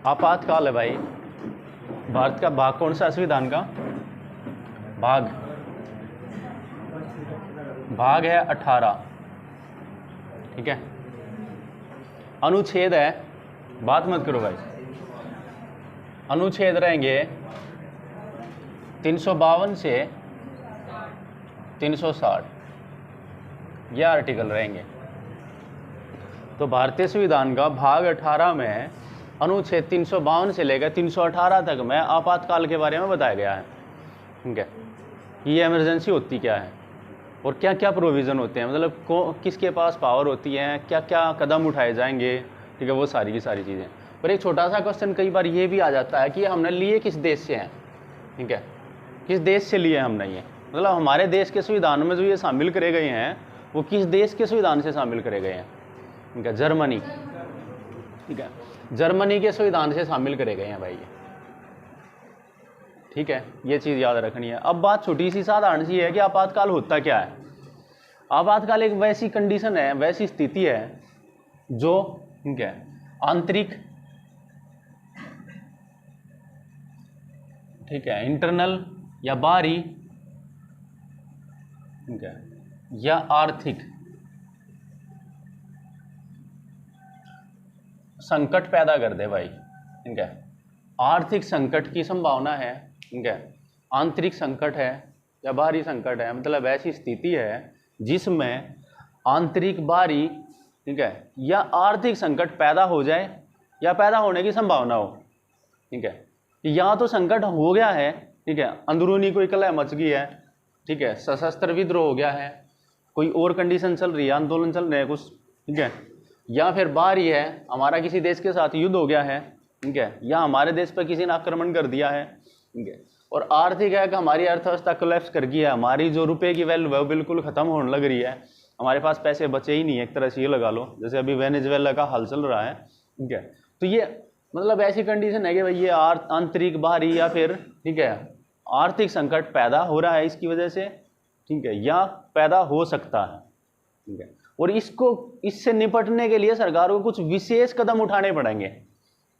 आपातकाल है भाई। भारत का भाग कौन सा संविधान का? भाग है 18। ठीक है। अनुच्छेद है, बात मत करो भाई, अनुच्छेद रहेंगे 352 से 360, यह आर्टिकल रहेंगे। तो भारतीय संविधान का भाग 18 में अनुच्छेद 352 से लेकर 318 तक में आपातकाल के बारे में बताया गया है। ठीक है, ये इमरजेंसी होती क्या है और क्या क्या प्रोविज़न होते हैं, मतलब किसके पास पावर होती है, क्या क्या कदम उठाए जाएंगे। ठीक है, वो सारी की सारी चीज़ें। पर एक छोटा सा क्वेश्चन कई बार ये भी आ जाता है कि ये हमने लिए किस देश से हैं। ठीक है, किस देश से लिए हमने ये, मतलब हमारे देश के संविधान में जो ये शामिल करे गए हैं वो किस देश के संविधान से शामिल करे गए हैं। ठीक है, जर्मनी। ठीक है, जर्मनी के संविधान से शामिल करे गए हैं भाई ये। ठीक है, ये चीज़ याद रखनी है। अब बात छोटी सी साधारण सी है कि आपातकाल होता क्या है। आपातकाल एक वैसी कंडीशन है, वैसी स्थिति है जो, ठीक है, आंतरिक, ठीक है, इंटरनल या बाहरी, ठीक है, या आर्थिक संकट पैदा कर दे भाई। ठीक है, आर्थिक संकट की संभावना है, ठीक है, आंतरिक संकट है या बाहरी संकट है, मतलब ऐसी स्थिति है जिसमें आंतरिक, बाहरी, ठीक है, या आर्थिक संकट पैदा हो जाए या पैदा होने की संभावना हो। ठीक है, या तो संकट हो गया है, ठीक है, अंदरूनी कोई कलह मच गई है, ठीक है, सशस्त्र विद्रोह हो गया है, कोई और कंडीशन चल रही है, आंदोलन चल रहे हैं कुछ, ठीक है, या फिर बाहरी है, हमारा किसी देश के साथ युद्ध हो गया है, ठीक है, या हमारे देश पर किसी ने आक्रमण कर दिया है। ठीक है, और आर्थिक है कि हमारी अर्थव्यवस्था कोलैप्स कर गई है, हमारी जो रुपए की वैल्यू है वो बिल्कुल खत्म होने लग रही है, हमारे पास पैसे बचे ही नहीं है, एक तरह से ये लगा लो जैसे अभी वेनेजुएला का हाल चल रहा है। ठीक है, तो ये मतलब ऐसी कंडीशन है कि भाई ये आंतरिक, बाहरी या फिर, ठीक है, आर्थिक संकट पैदा हो रहा है इसकी वजह से, ठीक है, या पैदा हो सकता है। ठीक है, और इससे निपटने के लिए सरकार को कुछ विशेष कदम उठाने पड़ेंगे।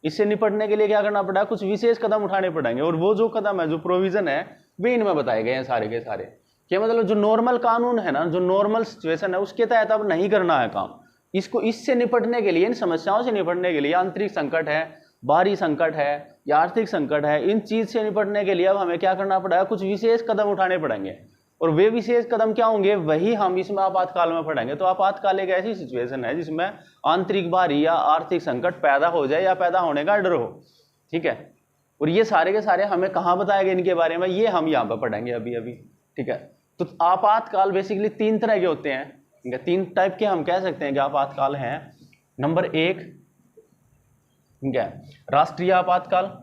इससे निपटने के लिए क्या करना पड़ा, कुछ विशेष कदम उठाने पड़ेंगे, और वो जो कदम है, जो प्रोविजन है, वे इनमें बताए गए हैं सारे के सारे। क्या मतलब जो नॉर्मल कानून है ना, जो नॉर्मल सिचुएशन है उसके तहत अब नहीं करना है काम। इसको इससे निपटने के लिए, इन समस्याओं से निपटने के लिए, आंतरिक संकट है, बाहरी संकट है या आर्थिक संकट है, इन चीज से निपटने के लिए अब हमें क्या करना पड़ेगा, कुछ विशेष कदम उठाने पड़ेंगे। और वे विशेष कदम क्या होंगे, वही हम इसमें आपातकाल में पढ़ेंगे। तो आपातकाल एक ऐसी सिचुएशन है जिसमें आंतरिक, बाहरी या आर्थिक संकट पैदा हो जाए या पैदा होने का डर हो। ठीक है, और ये सारे के सारे हमें कहाँ बताए गए इनके बारे में, ये हम यहाँ पर पढ़ेंगे अभी अभी। ठीक है, तो आपातकाल बेसिकली 3 तरह के होते हैं। ठीक है, 3 टाइप के हम कह सकते हैं कि आपातकाल हैं। नंबर 1, ठीक है, राष्ट्रीय आपातकाल।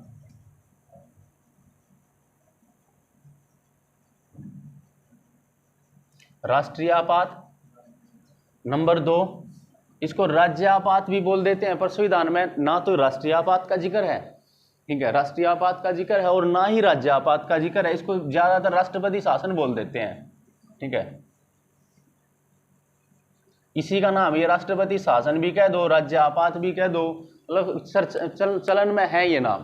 राष्ट्रीय आपात। नंबर 2, इसको राज्य आपात भी बोल देते हैं, पर संविधान में ना तो राष्ट्रीय आपात का जिक्र है, ठीक है, राष्ट्रीय आपात का जिक्र है, और ना ही राज्य आपात का जिक्र है। इसको ज्यादातर राष्ट्रपति शासन बोल देते हैं। ठीक है, इसी का नाम, ये राष्ट्रपति शासन भी कह दो, राज्य आपात भी कह दो, मतलब चलन में है ये नाम,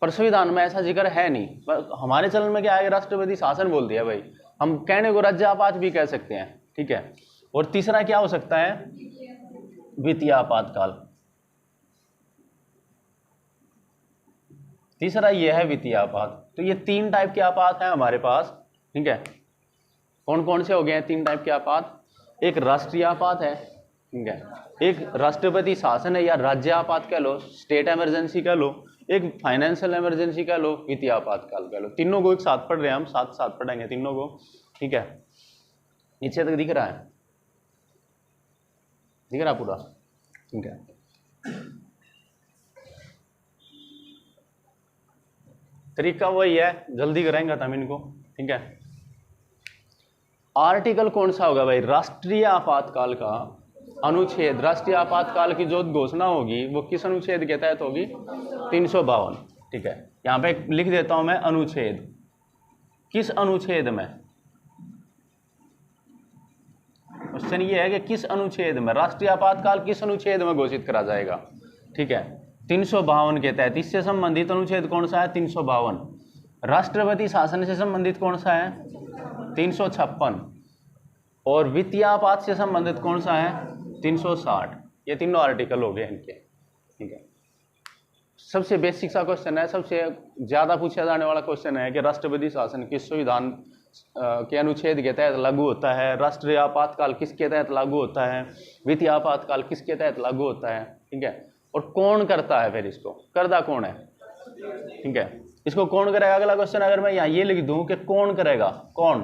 पर संविधान में ऐसा जिक्र है नहीं। पर हमारे चलन में क्या है, राष्ट्रपति शासन बोल दिया भाई, हम कहने को राज्य आपात भी कह सकते हैं। ठीक है, और तीसरा क्या हो सकता है, वित्तीय आपातकाल। तीसरा ये है वित्तीय आपात। तो ये 3 टाइप के आपात हैं हमारे पास। ठीक है, कौन कौन से हो गए हैं 3 टाइप के आपात। एक राष्ट्रीय आपात है, ठीक है, एक राष्ट्रपति शासन है या राज्य आपात कह लो, स्टेट इमरजेंसी कह लो, एक फाइनेंशियल इमरजेंसी कह लो, वित्तीय आपातकाल कह लो। तीनों को एक साथ पढ़ रहे हैं हम, साथ साथ पढ़ेंगे तीनों को। ठीक है, नीचे तक दिख रहा है, दिख रहा पूरा। ठीक है, तरीका वही है, जल्दी करेंगे हम इनको। ठीक है, आर्टिकल कौन सा होगा भाई, राष्ट्रीय आपातकाल का अनुच्छेद, राष्ट्रीय आपातकाल की जो घोषणा होगी वो किस अनुच्छेद के तहत होगी, 352। ठीक है, यहां पे लिख देता हूं मैं अनुच्छेद, किस अनुच्छेद में। क्वेश्चन ये है कि किस अनुच्छेद में, राष्ट्रीय आपातकाल किस अनुच्छेद में घोषित करा जाएगा। ठीक है, 352 के तहत। इससे संबंधित अनुच्छेद कौन सा है? 352। राष्ट्रपति शासन से संबंधित कौन सा है? 356। और वित्तीय आपात से संबंधित कौन सा है? 360। ये तीनों आर्टिकल हो गए इनके, ठीक है। सबसे बेसिक सा क्वेश्चन है, सबसे ज्यादा पूछा जाने वाला क्वेश्चन है कि राष्ट्रपति शासन किस संविधान के अनुच्छेद के तहत लागू होता है, राष्ट्रीय आपातकाल किसके तहत लागू होता है, वित्तीय आपातकाल किसके तहत लागू होता है, ठीक है। और कौन करता है, फिर इसको करता कौन है, ठीक है। इसको कौन करेगा, अगला क्वेश्चन अगर मैं यहाँ ये लिख दूं कि कौन करेगा, कौन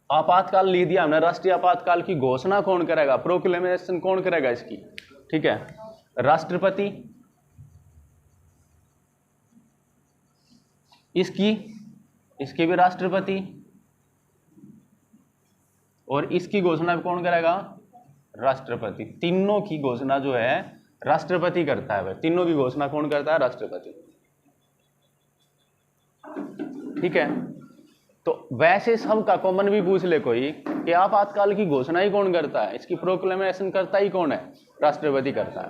आपातकाल लिख दिया हमने, राष्ट्रीय आपातकाल की घोषणा कौन करेगा, प्रोक्लेमेशन कौन करेगा इसकी, ठीक है। राष्ट्रपति, इसकी भी राष्ट्रपति, और इसकी घोषणा कौन करेगा? राष्ट्रपति। तीनों की घोषणा जो है राष्ट्रपति करता है। तीनों की घोषणा कौन करता है? राष्ट्रपति, ठीक है। तो वैसे सबका कॉमन भी पूछ ले कोई कि आपातकाल की घोषणा ही कौन करता है, इसकी प्रोक्लेमेशन करता ही कौन है? राष्ट्रपति करता है,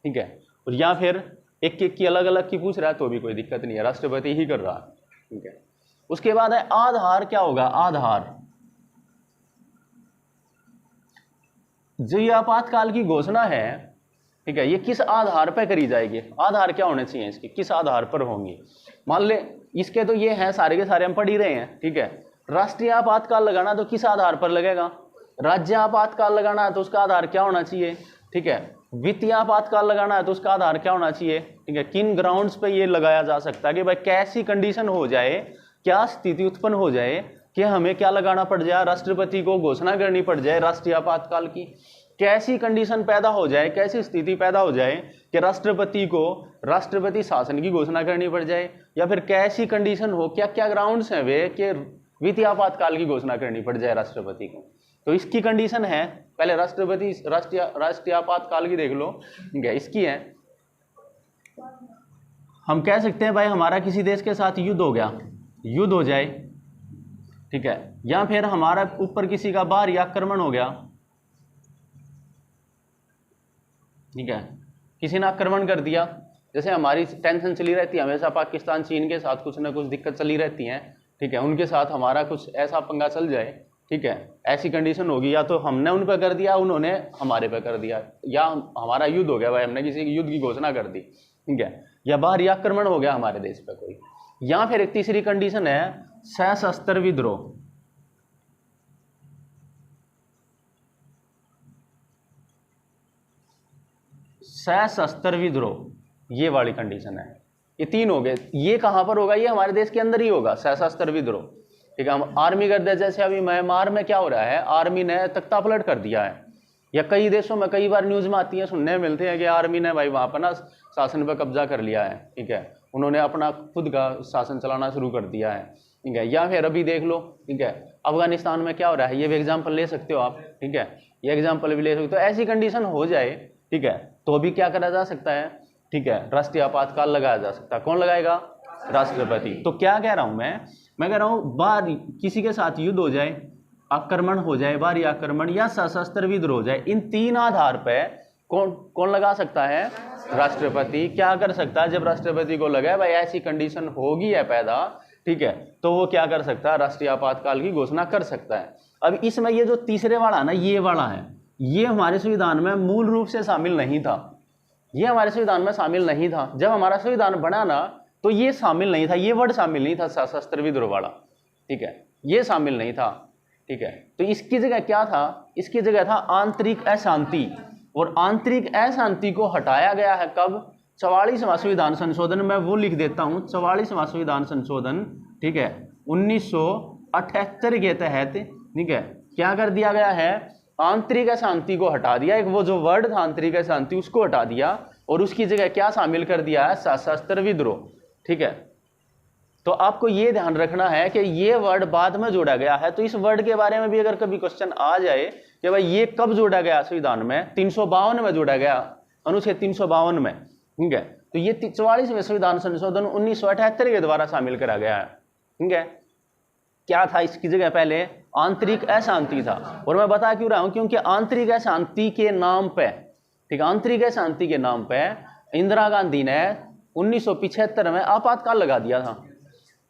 ठीक है। और या फिर एक एक की अलग अलग की पूछ रहा है तो भी कोई दिक्कत नहीं है, राष्ट्रपति ही कर रहा है, ठीक है। उसके बाद है आधार। क्या होगा? आधार। जो ये आपातकाल की घोषणा है, ठीक है, ये किस आधार पर करी जाएगी? आधार क्या होने चाहिए इसके, किस आधार पर होंगी? मान ले इसके तो ये हैं सारे के सारे हम पढ़ ही रहे हैं, ठीक है। राष्ट्रीय आपातकाल लगाना तो किस आधार पर लगेगा? राज्य आपातकाल लगाना है तो उसका आधार क्या होना चाहिए, ठीक है। वित्तीय आपातकाल लगाना है तो उसका आधार क्या होना चाहिए, ठीक है। किन ग्राउंड्स पे ये लगाया जा सकता है कि भाई कैसी कंडीशन हो जाए, क्या स्थिति उत्पन्न हो जाए कि हमें क्या लगाना पड़ जाए, राष्ट्रपति को घोषणा करनी पड़ जाए राष्ट्रीय आपातकाल की। कैसी कंडीशन पैदा हो जाए, कैसी स्थिति पैदा हो जाए कि राष्ट्रपति को राष्ट्रपति शासन की घोषणा करनी पड़ जाए, या फिर कैसी कंडीशन हो, क्या क्या ग्राउंड्स हैं वे कि वित्तीय आपातकाल की घोषणा करनी पड़ जाए राष्ट्रपति को। तो इसकी कंडीशन है, पहले राष्ट्रपति राष्ट्रीय आपातकाल की देख लो, ठीक है। इसकी है, हम कह सकते हैं भाई हमारा किसी देश के साथ युद्ध हो गया, युद्ध हो जाए, ठीक है, या फिर हमारा ऊपर किसी का बाहरी आक्रमण हो गया, ठीक है, किसी ने आक्रमण कर दिया। जैसे हमारी टेंशन चली रहती है हमेशा पाकिस्तान चीन के साथ कुछ ना कुछ दिक्कत चली रहती है, ठीक है, उनके साथ हमारा कुछ ऐसा पंगा चल जाए, ठीक है, ऐसी कंडीशन होगी, या तो हमने उन पर कर दिया, उन्होंने हमारे पे कर दिया, या हमारा युद्ध हो गया भाई, हमने किसी युद्ध की घोषणा कर दी, ठीक है, या बाहरी आक्रमण हो गया हमारे देश पे कोई। या फिर एक तीसरी कंडीशन है सशस्त्र विद्रोह। सशस्त्र विद्रोह ये वाली कंडीशन है। ये तीन हो गए। ये कहां पर होगा? ये हमारे देश के अंदर ही होगा सशस्त्र विद्रोह, ठीक है। हम आर्मी कर दे, जैसे अभी म्यांमार में क्या हो रहा है, आर्मी ने तख्ता पलट कर दिया है, या कई देशों में कई बार न्यूज में आती है, सुनने में मिलते हैं कि आर्मी ने भाई वहां पर ना शासन पर कब्जा कर लिया है, ठीक है, उन्होंने अपना खुद का शासन चलाना शुरू कर दिया है, ठीक है। या फिर अभी देख लो, ठीक है, अफगानिस्तान में क्या हो रहा है, ये भी एग्जाम्पल ले सकते हो आप, ठीक है, ये एग्जाम्पल भी ले सकते हो। ऐसी कंडीशन हो जाए, ठीक है, तो भी क्या करा जा सकता है, ठीक है, राष्ट्रीय आपातकाल लगाया जा सकता है। कौन लगाएगा? राष्ट्रपति। तो क्या कह रहा हूं मैं कह रहा हूं बाहर किसी के साथ युद्ध हो जाए, आक्रमण हो जाए, बाहरी आक्रमण या सशस्त्र विद्रोह हो जाए, इन तीन आधार पे कौन लगा सकता है? राष्ट्रपति। क्या कर सकता है? जब राष्ट्रपति को लगे भाई ऐसी कंडीशन होगी है पैदा, ठीक है, तो वो क्या कर सकता है? राष्ट्रीय आपातकाल की घोषणा कर सकता है। अब इसमें ये जो तीसरे वाला ना, ये वाला है, ये हमारे संविधान में मूल रूप से शामिल नहीं था, ये हमारे संविधान में शामिल नहीं था। जब हमारा संविधान बना ना तो ये शामिल नहीं था, ये वर्ड शामिल नहीं था सशस्त्र विद्रोह वाला, ठीक है, ये शामिल नहीं था, ठीक है। तो इसकी जगह क्या था? इसकी जगह था आंतरिक अशांति, और आंतरिक अशांति को हटाया गया है कब? 44वां संविधान संशोधन में वो लिख देता हूं, 44वां संविधान संशोधन, ठीक है, 1978 के तहत, ठीक है, क्या कर दिया गया है? आंतरिक अशांति को हटा दिया। एक वो जो वर्ड था आंतरिक अशांति उसको हटा दिया, और उसकी जगह क्या शामिल कर दिया है? सशस्त्र विद्रोह, ठीक है। तो आपको ये ध्यान रखना है कि ये वर्ड बाद में जोड़ा गया है, तो इस वर्ड के बारे में भी अगर कभी क्वेश्चन आ जाए कि भाई ये कब जोड़ा गया संविधान में, 352 में जोड़ा गया, अनुच्छेद 352 में, ठीक है, तो ये 44वें संविधान संशोधन 1978 के द्वारा शामिल करा गया है, ठीक है। क्या था इसकी जगह? पहले आंतरिक अशांति था, और मैं बता क्यों रहा हूं, क्योंकि आंतरिक अशांति के नाम पे, ठीक है, आंतरिक अशांति के नाम पे इंदिरा गांधी ने 1975 में आपातकाल लगा दिया था।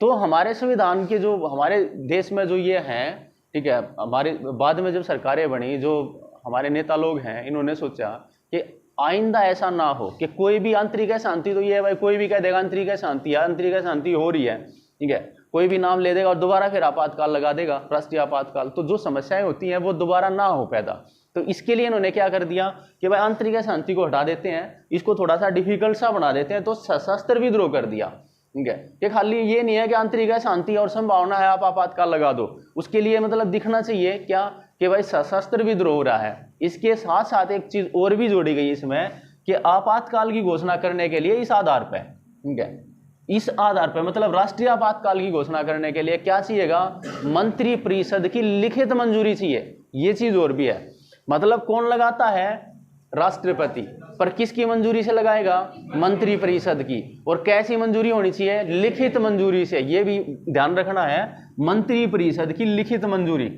तो हमारे संविधान के जो हमारे देश में जो ये हैं, ठीक है, हमारे बाद में जब सरकारें बनी, जो हमारे नेता लोग हैं, इन्होंने सोचा कि आइंदा ऐसा ना हो कि कोई भी आंतरिक शांति, तो ये है भाई, कोई भी कह देगा आंतरिक शांति हो रही है, ठीक है, कोई भी नाम ले देगा और दोबारा फिर आपातकाल लगा देगा, राष्ट्रीय आपातकाल, तो जो समस्याएं होती हैं वो दोबारा ना हो पैदा। तो इसके लिए इन्होंने क्या कर दिया कि भाई आंतरिक शांति को हटा देते हैं, इसको थोड़ा सा डिफिकल्ट सा बना देते हैं, तो सशस्त्र विद्रोह कर दिया, ठीक है। कि खाली ये नहीं है कि आंतरिक शांति और संभावना है आप आपातकाल लगा दो, उसके लिए मतलब दिखना चाहिए क्या कि भाई सशस्त्र विद्रोह हो रहा है। इसके साथ साथ एक चीज और भी जोड़ी गई इसमें कि आपातकाल की घोषणा करने के लिए इस आधार पर, ठीक है, इस आधार पर मतलब राष्ट्रीय आपातकाल की घोषणा करने के लिए क्या चाहिएगा, मंत्री परिषद की लिखित मंजूरी चाहिए। ये चीज और भी है, मतलब कौन लगाता है, राष्ट्रपति, पर किसकी मंजूरी से लगाएगा, मंत्री परिषद की। और कैसी मंजूरी होनी चाहिए, लिखित मंजूरी से, ये भी ध्यान रखना है, मंत्री परिषद की लिखित मंजूरी।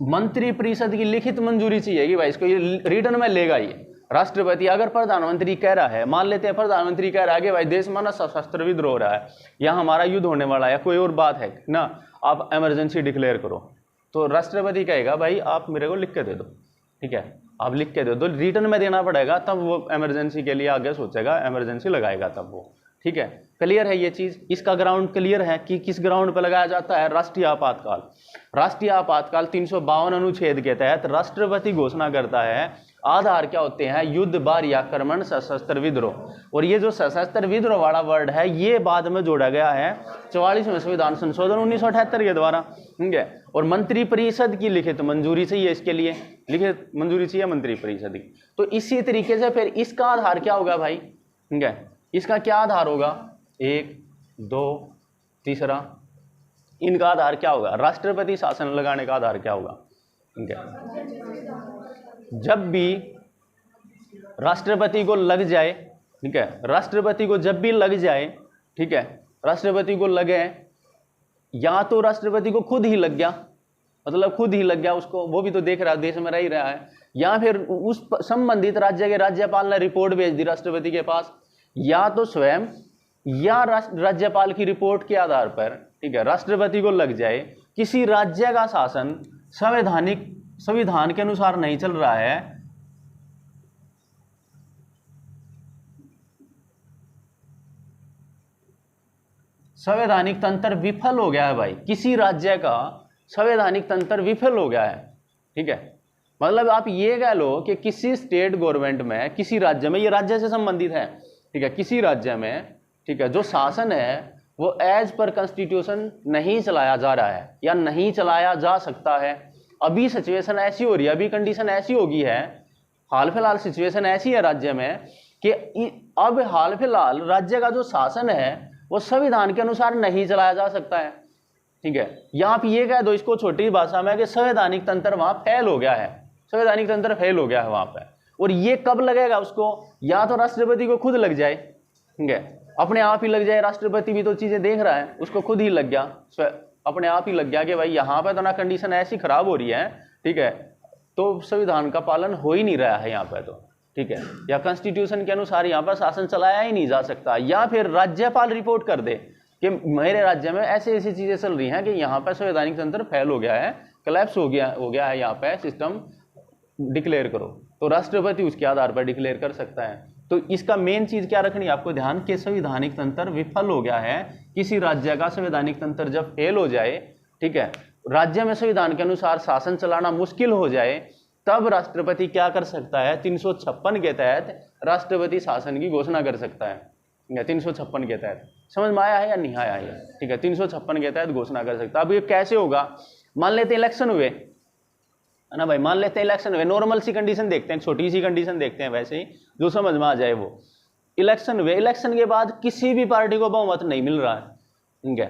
मंत्री परिषद की लिखित मंजूरी चाहिए कि भाई इसको ये रिटर्न में लेगा ये राष्ट्रपति। अगर प्रधानमंत्री कह रहा है, मान लेते हैं प्रधानमंत्री कह रहा है कि भाई देश में ना सशस्त्र विद्रोह हो रहा है, यहाँ हमारा युद्ध होने वाला है, कोई और बात है ना, आप इमरजेंसी डिक्लेयर करो, तो राष्ट्रपति कहेगा भाई आप मेरे को लिख के दे दो, ठीक है, आप लिख के दे दो, रिटर्न में देना पड़ेगा, तब वो इमरजेंसी के लिए आगे सोचेगा, इमरजेंसी लगाएगा तब वो, ठीक है। क्लियर है ये चीज, इसका ग्राउंड क्लियर है कि किस ग्राउंड पर लगाया जाता है, राष्ट्रीय आपातकाल। राष्ट्रीय आपातकाल 352 अनुच्छेद के तहत राष्ट्रपति घोषणा करता है। आधार क्या होते हैं, युद्ध, बाहरी आक्रमण, सशस्त्र विद्रोह। और ये जो सशस्त्र विद्रोह वाला वर्ड है ये बाद में जोड़ा गया है 44वें संविधान संशोधन 1978 के द्वारा, ठीक है। और मंत्री परिषद की लिखित मंजूरी चाहिए, इसके लिए लिखित मंजूरी चाहिए मंत्री परिषद की। तो इसी तरीके से फिर इसका आधार क्या होगा भाई, ठीक है, इसका क्या आधार होगा, 1, 2, तीसरा, इनका आधार क्या होगा, राष्ट्रपति शासन लगाने का आधार क्या होगा, ठीक है। जब भी राष्ट्रपति को लग जाए, ठीक है, राष्ट्रपति को जब भी लग जाए, ठीक है, राष्ट्रपति को लगे, या तो राष्ट्रपति को खुद ही लग गया, मतलब खुद ही लग गया उसको, वो भी तो देख रहा है, देश में रह ही रहा है, या फिर उस संबंधित राज्य के राज्यपाल ने रिपोर्ट भेज दी राष्ट्रपति के पास, या तो स्वयं या राज्यपाल की रिपोर्ट के आधार पर, ठीक है, राष्ट्रपति को लग जाए किसी राज्य का शासन संविधान के अनुसार नहीं चल रहा है, संवैधानिक तंत्र विफल हो गया है भाई, किसी राज्य का संवैधानिक तंत्र विफल हो गया है, ठीक है। मतलब आप ये कह लो कि किसी स्टेट गवर्नमेंट में, किसी राज्य में, ये राज्य से संबंधित है, ठीक है, किसी राज्य में, ठीक है, जो शासन है वो एज पर कॉन्स्टिट्यूशन नहीं चलाया जा रहा है या नहीं चलाया जा सकता है। अभी सिचुएशन ऐसी हो रही है, अभी कंडीशन ऐसी हो गई है, हाल फिलहाल सिचुएशन ऐसी है राज्य में कि अब हाल फिलहाल राज्य का जो शासन है वो संविधान के अनुसार नहीं चलाया जा सकता है, ठीक है। या आप ये कह दो इसको छोटी भाषा में कि संवैधानिक तंत्र वहां फेल हो गया है, संवैधानिक तंत्र फेल हो गया है वहां पे। और ये कब लगेगा उसको, या तो राष्ट्रपति को खुद लग जाए, ठीक है, अपने आप ही लग जाए, राष्ट्रपति भी तो चीजें देख रहा है, उसको खुद ही लग गया, अपने आप ही लग गया कि भाई यहाँ पे तो ना कंडीशन ऐसी खराब हो रही है, ठीक है, तो संविधान का पालन हो ही नहीं रहा है यहाँ पे तो, ठीक है, या कॉन्स्टिट्यूशन के अनुसार यहाँ पर शासन चलाया ही नहीं जा सकता। या फिर राज्यपाल रिपोर्ट कर दे कि मेरे राज्य में ऐसी ऐसी चीजें चल रही हैं कि यहाँ पर संवैधानिक तंत्र फेल हो गया है, कोलैप्स हो गया है, यहाँ पे सिस्टम डिक्लेयर करो, तो राष्ट्रपति उसके आधार पर डिक्लेयर कर सकता है। तो इसका मेन चीज क्या रखनी है आपको ध्यान, के संवैधानिक तंत्र विफल हो गया है। किसी राज्य का संवैधानिक तंत्र जब फेल हो जाए, ठीक है, राज्य में संविधान के अनुसार शासन चलाना मुश्किल हो जाए, तब राष्ट्रपति क्या कर सकता है, 356 के तहत राष्ट्रपति शासन की घोषणा कर सकता है। 356 के तहत समझ में आया है या नहीं आया है, ठीक है, 356 के तहत घोषणा कर सकता है। अब ये कैसे होगा, मान लेते इलेक्शन हुए, है ना भाई, मान लेते हैं इलेक्शन हुए, नॉर्मल सी कंडीशन देखते हैं, छोटी सी कंडीशन देखते हैं, वैसे ही जो समझ में आ जाए वो। इलेक्शन हुए, इलेक्शन के बाद किसी भी पार्टी को बहुमत नहीं मिल रहा है, ठीक है,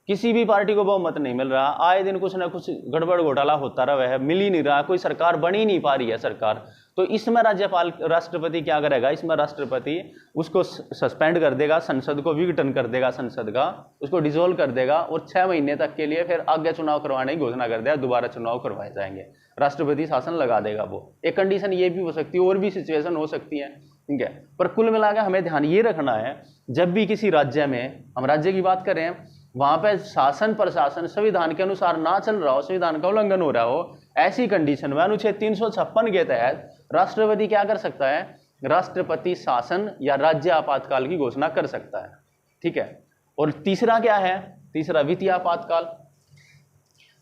किसी भी पार्टी को बहुमत नहीं मिल रहा, आए दिन कुछ ना कुछ गड़बड़ घोटाला होता रहा है, मिल ही नहीं रहा, कोई सरकार बन ही नहीं पा रही है सरकार। तो इसमें राष्ट्रपति क्या करेगा, इसमें राष्ट्रपति उसको सस्पेंड कर देगा, संसद को विघटन कर देगा, संसद का उसको डिसॉल्व कर देगा, और 6 महीने तक के लिए फिर आगे चुनाव करवाने की घोषणा कर देगा, दोबारा चुनाव करवाए जाएंगे, राष्ट्रपति शासन लगा देगा वो। एक कंडीशन ये भी हो सकती है, और भी सिचुएशन हो सकती है, ठीक है। पर कुल मिलाकर हमें ध्यान ये रखना है, जब भी किसी राज्य में, हम राज्य की बात करें, वहां पे शासन प्रशासन संविधान के अनुसार ना चल रहा हो, संविधान का उल्लंघन हो रहा हो, ऐसी कंडीशन में अनुच्छेद 356 के तहत राष्ट्रपति क्या कर सकता है, राष्ट्रपति शासन या राज्य आपातकाल की घोषणा कर सकता है, ठीक है। और तीसरा क्या है, तीसरा वित्तीय आपातकाल।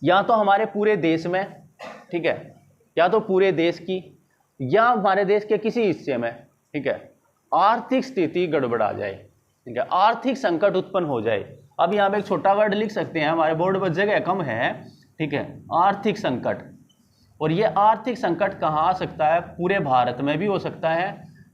या तो हमारे पूरे देश में, ठीक है, या तो पूरे देश की या हमारे देश के किसी हिस्से में, ठीक है, आर्थिक स्थिति गड़बड़ा जाए, ठीक है, आर्थिक संकट उत्पन्न हो जाए। अब यहाँ पे एक छोटा वर्ड लिख सकते हैं, हमारे बोर्ड पर जगह कम है, ठीक है, आर्थिक संकट। और ये आर्थिक संकट कहाँ आ सकता है, पूरे भारत में भी हो सकता है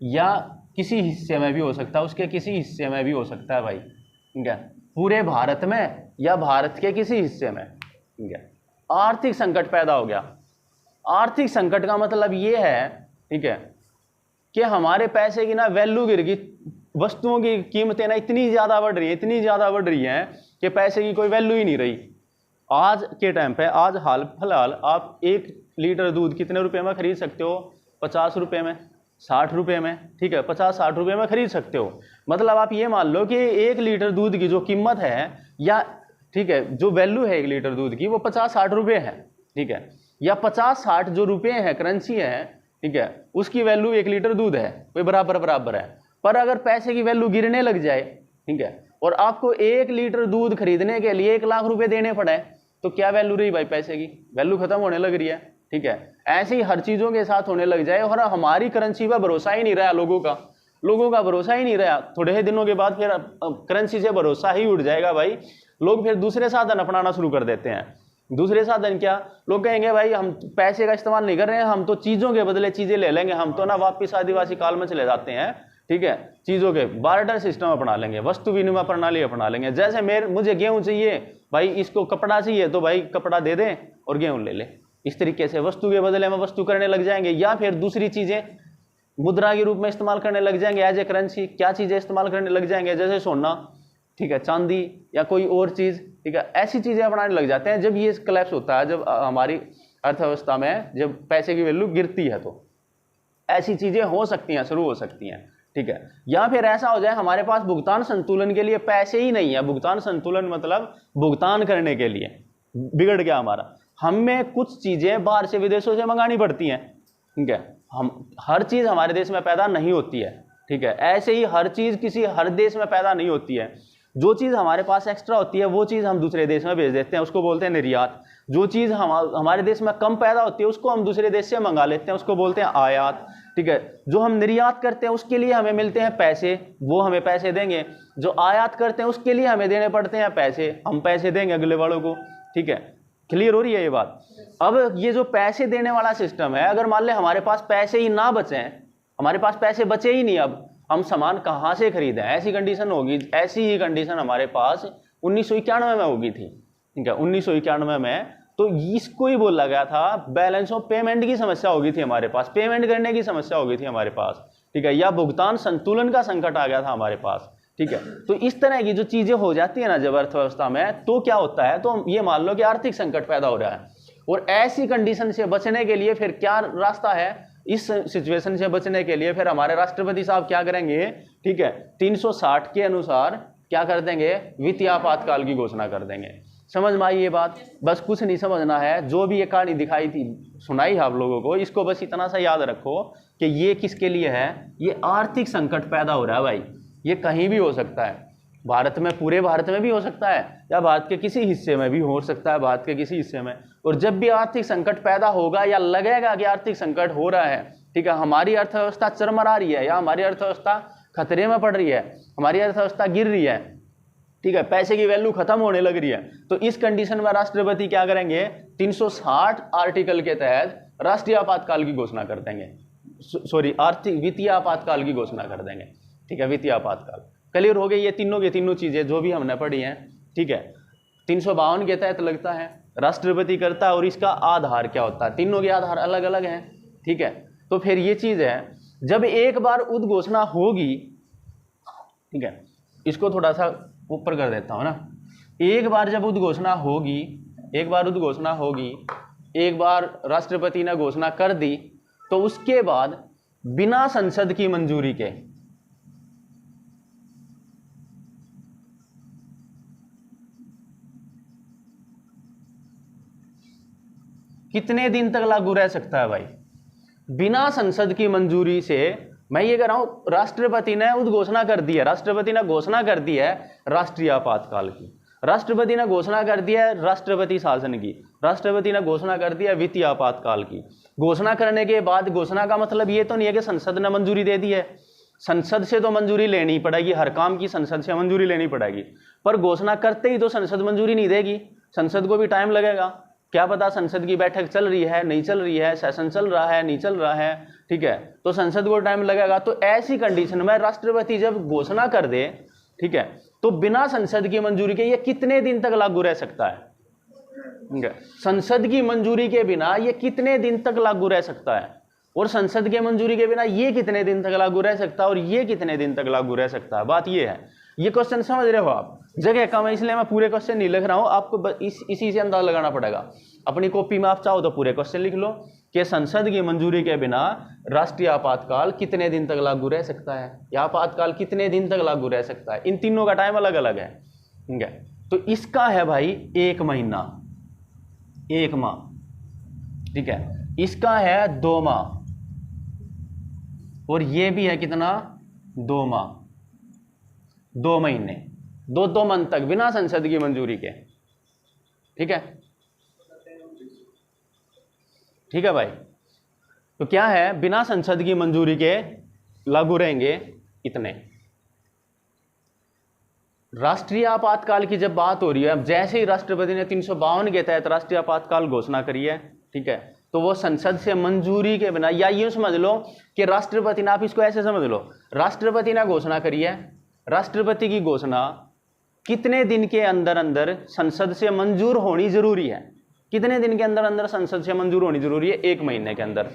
या किसी हिस्से में भी हो सकता है, उसके किसी हिस्से में भी हो सकता है भाई, ठीक है, पूरे भारत में या भारत के किसी हिस्से में, ठीक है, आर्थिक संकट पैदा हो गया। आर्थिक संकट का मतलब ये है, ठीक है, कि हमारे पैसे की ना वैल्यू गिर गई, वस्तुओं की कीमतें ना इतनी ज़्यादा बढ़ रही है, इतनी ज़्यादा बढ़ रही हैं कि पैसे की कोई वैल्यू ही नहीं रही। आज के टाइम पे, आज हाल फिलहाल आप 1 लीटर दूध कितने रुपए में खरीद सकते हो, 50 रुपये में, 60 रुपये में, ठीक है, 50-60 रुपये में खरीद सकते हो। मतलब आप ये मान लो कि 1 लीटर दूध की जो कीमत है, या ठीक है, जो वैल्यू है 1 लीटर दूध की, वो 50-60 रुपये है, ठीक है, या 50-60 जो रुपये है, करेंसी है, ठीक है, उसकी वैल्यू 1 लीटर दूध है, वो बराबर है। पर अगर पैसे की वैल्यू गिरने लग जाए, ठीक है, और आपको 1 लीटर दूध खरीदने के लिए 1 लाख रुपए देने पड़े, तो क्या वैल्यू रही भाई, पैसे की वैल्यू खत्म होने लग रही है, ठीक है। ऐसे ही हर चीजों के साथ होने लग जाए, और हमारी करेंसी पर भरोसा ही नहीं रहा लोगों का भरोसा ही नहीं रहा। थोड़े ही दिनों के बाद फिर करेंसी से भरोसा ही उठ जाएगा भाई, लोग फिर दूसरे साधन अपनाना शुरू कर देते हैं। दूसरे साधन क्या, लोग कहेंगे भाई हम पैसे का इस्तेमाल नहीं कर रहे हैं, हम तो चीजों के बदले चीजें ले लेंगे, हम तो ना वापिस आदिवासी काल में चले जाते हैं, ठीक है, चीजों के बार्टर सिस्टम अपना लेंगे, वस्तु विनिमय प्रणाली अपना लेंगे। जैसे मुझे गेहूं चाहिए भाई, इसको कपड़ा चाहिए तो भाई कपड़ा दे दें और गेहूं ले ले, इस तरीके से वस्तु के बदले में वस्तु करने लग जाएंगे। या फिर दूसरी चीजें मुद्रा के रूप में इस्तेमाल करने लग जाएंगे, एज ए करेंसी क्या चीजें इस्तेमाल करने लग जाएंगे, जैसे सोना, ठीक है, चांदी या कोई और चीज, ठीक है, ऐसी चीजें अपनाने लग जाते हैं। जब ये क्लैप्स होता है, जब हमारी अर्थव्यवस्था में जब पैसे की वैल्यू गिरती है, तो ऐसी चीजें हो सकती हैं, शुरू हो सकती हैं, ठीक है। या फिर ऐसा हो जाए हमारे पास भुगतान संतुलन के लिए पैसे ही नहीं है। भुगतान संतुलन मतलब भुगतान करने के लिए बिगड़ गया हमारा, हमें कुछ चीजें बाहर से विदेशों से मंगानी पड़ती हैं, ठीक है, हम हर चीज हमारे देश में पैदा नहीं होती है, ठीक है। ऐसे ही हर चीज किसी हर देश में पैदा नहीं होती है। जो चीज हमारे पास एक्स्ट्रा होती है वो चीज हम दूसरे देश में भेज देते हैं, उसको बोलते हैं निर्यात। जो चीज हमारे देश में कम पैदा होती है उसको हम दूसरे देश से मंगा लेते हैं, उसको बोलते हैं आयात, ठीक है। जो हम निर्यात करते हैं उसके लिए हमें मिलते हैं पैसे, वो हमें पैसे देंगे। जो आयात करते हैं उसके लिए हमें देने पड़ते हैं पैसे, हम पैसे देंगे अगले वालों को, ठीक है। क्लियर हो रही है ये बात। अब ये जो पैसे देने वाला सिस्टम है, अगर मान ले हमारे पास पैसे ही ना बचे, हमारे पास पैसे बचे ही नहीं, अब हम सामान कहाँ से खरीदें, ऐसी कंडीशन होगी। ऐसी ही कंडीशन हमारे पास 1991 में होगी थी, ठीक है। 1991 में तो इसको ही बोला गया था बैलेंस ऑफ पेमेंट की समस्या होगी थी हमारे पास, पेमेंट करने की समस्या होगी थी हमारे पास, ठीक है, या भुगतान संतुलन का संकट आ गया था हमारे पास, ठीक है। तो इस तरह की जो चीजें हो जाती है ना जब अर्थव्यवस्था में, तो क्या होता है, तो ये मान लो कि आर्थिक संकट पैदा हो रहा है। और ऐसी कंडीशन से बचने के लिए फिर क्या रास्ता है, इस सिचुएशन से बचने के लिए फिर हमारे राष्ट्रपति साहब क्या करेंगे, ठीक है, 360 के अनुसार क्या कर देंगे, वित्तीय आपातकाल की घोषणा कर देंगे। समझ में आई ये बात? बस कुछ नहीं समझना है, जो भी ये कहानी दिखाई थी, सुनाई है आप लोगों को, इसको बस इतना सा याद रखो कि ये किसके लिए है, ये आर्थिक संकट पैदा हो रहा है भाई। ये कहीं भी हो सकता है, भारत में, पूरे भारत में भी हो सकता है, या भारत के किसी हिस्से में भी हो सकता है, भारत के किसी हिस्से में। और जब भी आर्थिक संकट पैदा होगा या लगेगा कि आर्थिक संकट हो रहा है, ठीक है, हमारी अर्थव्यवस्था चरमरा रही है या हमारी अर्थव्यवस्था खतरे में पड़ रही है, हमारी अर्थव्यवस्था गिर रही है, ठीक है, पैसे की वैल्यू खत्म होने लग रही है, तो इस कंडीशन में राष्ट्रपति क्या करेंगे, 360 आर्टिकल के तहत राष्ट्रीय आपातकाल की घोषणा कर देंगे, सॉरी आर्थिक वित्तीय आपातकाल की घोषणा कर देंगे, ठीक है, वित्तीय आपातकाल। क्लियर हो गई ये तीनों की तीनों चीजें जो भी हमने पढ़ी हैं, ठीक है। 352 के तहत लगता है, राष्ट्रपति करता है, और इसका आधार क्या होता है, तीनों के आधार अलग अलग हैं। ठीक है, तो फिर ये चीज है, जब एक बार उद्घोषणा होगी, ठीक है, इसको थोड़ा सा ऊपर कर देता हूं ना, एक बार जब उद्घोषणा होगी, एक बार राष्ट्रपति ने घोषणा कर दी, तो उसके बाद बिना संसद की मंजूरी के कितने दिन तक लागू रह सकता है भाई? बिना संसद की मंजूरी से, मैं ये कह रहा हूं, राष्ट्रपति ने उद्घोषणा कर दी है, राष्ट्रपति ने घोषणा कर दी है राष्ट्रीय आपातकाल की, राष्ट्रपति ने घोषणा कर दी है राष्ट्रपति शासन की, राष्ट्रपति ने घोषणा कर दी है वित्तीय आपातकाल की। घोषणा करने के बाद, घोषणा का मतलब ये तो नहीं है कि संसद ने मंजूरी दे दी है, संसद से तो मंजूरी लेनी पड़ेगी, हर काम की संसद से मंजूरी लेनी पड़ेगी, पर घोषणा करते ही तो संसद मंजूरी नहीं देगी, संसद को भी टाइम लगेगा। क्या पता संसद की बैठक चल रही है, नहीं चल रही है, सेशन चल रहा है, नहीं चल रहा है, ठीक है, तो संसद को टाइम लगेगा। तो ऐसी कंडीशन में राष्ट्रपति जब घोषणा कर दे, ठीक है, तो बिना संसद की मंजूरी के ये कितने दिन तक लागू रह सकता है? संसद की मंजूरी के बिना ये कितने दिन तक लागू रह सकता है, और संसद के मंजूरी के बिना ये कितने दिन तक लागू रह सकता है, और ये कितने दिन तक लागू रह सकता है? बात ये है, ये क्वेश्चन समझ रहे हो आप? जगह कम है इसलिए मैं पूरे क्वेश्चन नहीं लिख रहा हूं, आपको इसी से अंदाजा लगाना पड़ेगा। अपनी कॉपी में आप चाहो तो पूरे क्वेश्चन लिख लो कि संसद की मंजूरी के बिना राष्ट्रीय आपातकाल कितने दिन तक लागू रह सकता है, या आपातकाल कितने दिन तक लागू रह सकता है। इन तीनों का टाइम अलग अलग है, ठीक है। तो इसका है भाई 1 महीना, 1 माह, ठीक है। इसका है 2 माह, और ये भी है कितना, 2 माह, 2 महीने, 2 मंथ तक बिना संसद की मंजूरी के, ठीक है, ठीक है भाई। तो क्या है, बिना संसद की मंजूरी के लागू रहेंगे इतने। राष्ट्रीय आपातकाल की जब बात हो रही है, अब जैसे ही राष्ट्रपति ने 352 के तहत राष्ट्रीय आपातकाल घोषणा करी है, ठीक है, तो वो संसद से मंजूरी के बिना, या यूं समझ लो कि राष्ट्रपति ने, आप इसको ऐसे समझ लो, राष्ट्रपति ने घोषणा करी है, राष्ट्रपति की घोषणा कितने दिन के अंदर अंदर संसद से मंजूर होनी जरूरी है, कितने दिन के अंदर अंदर संसद से मंजूर होनी जरूरी है, 1 महीने के अंदर।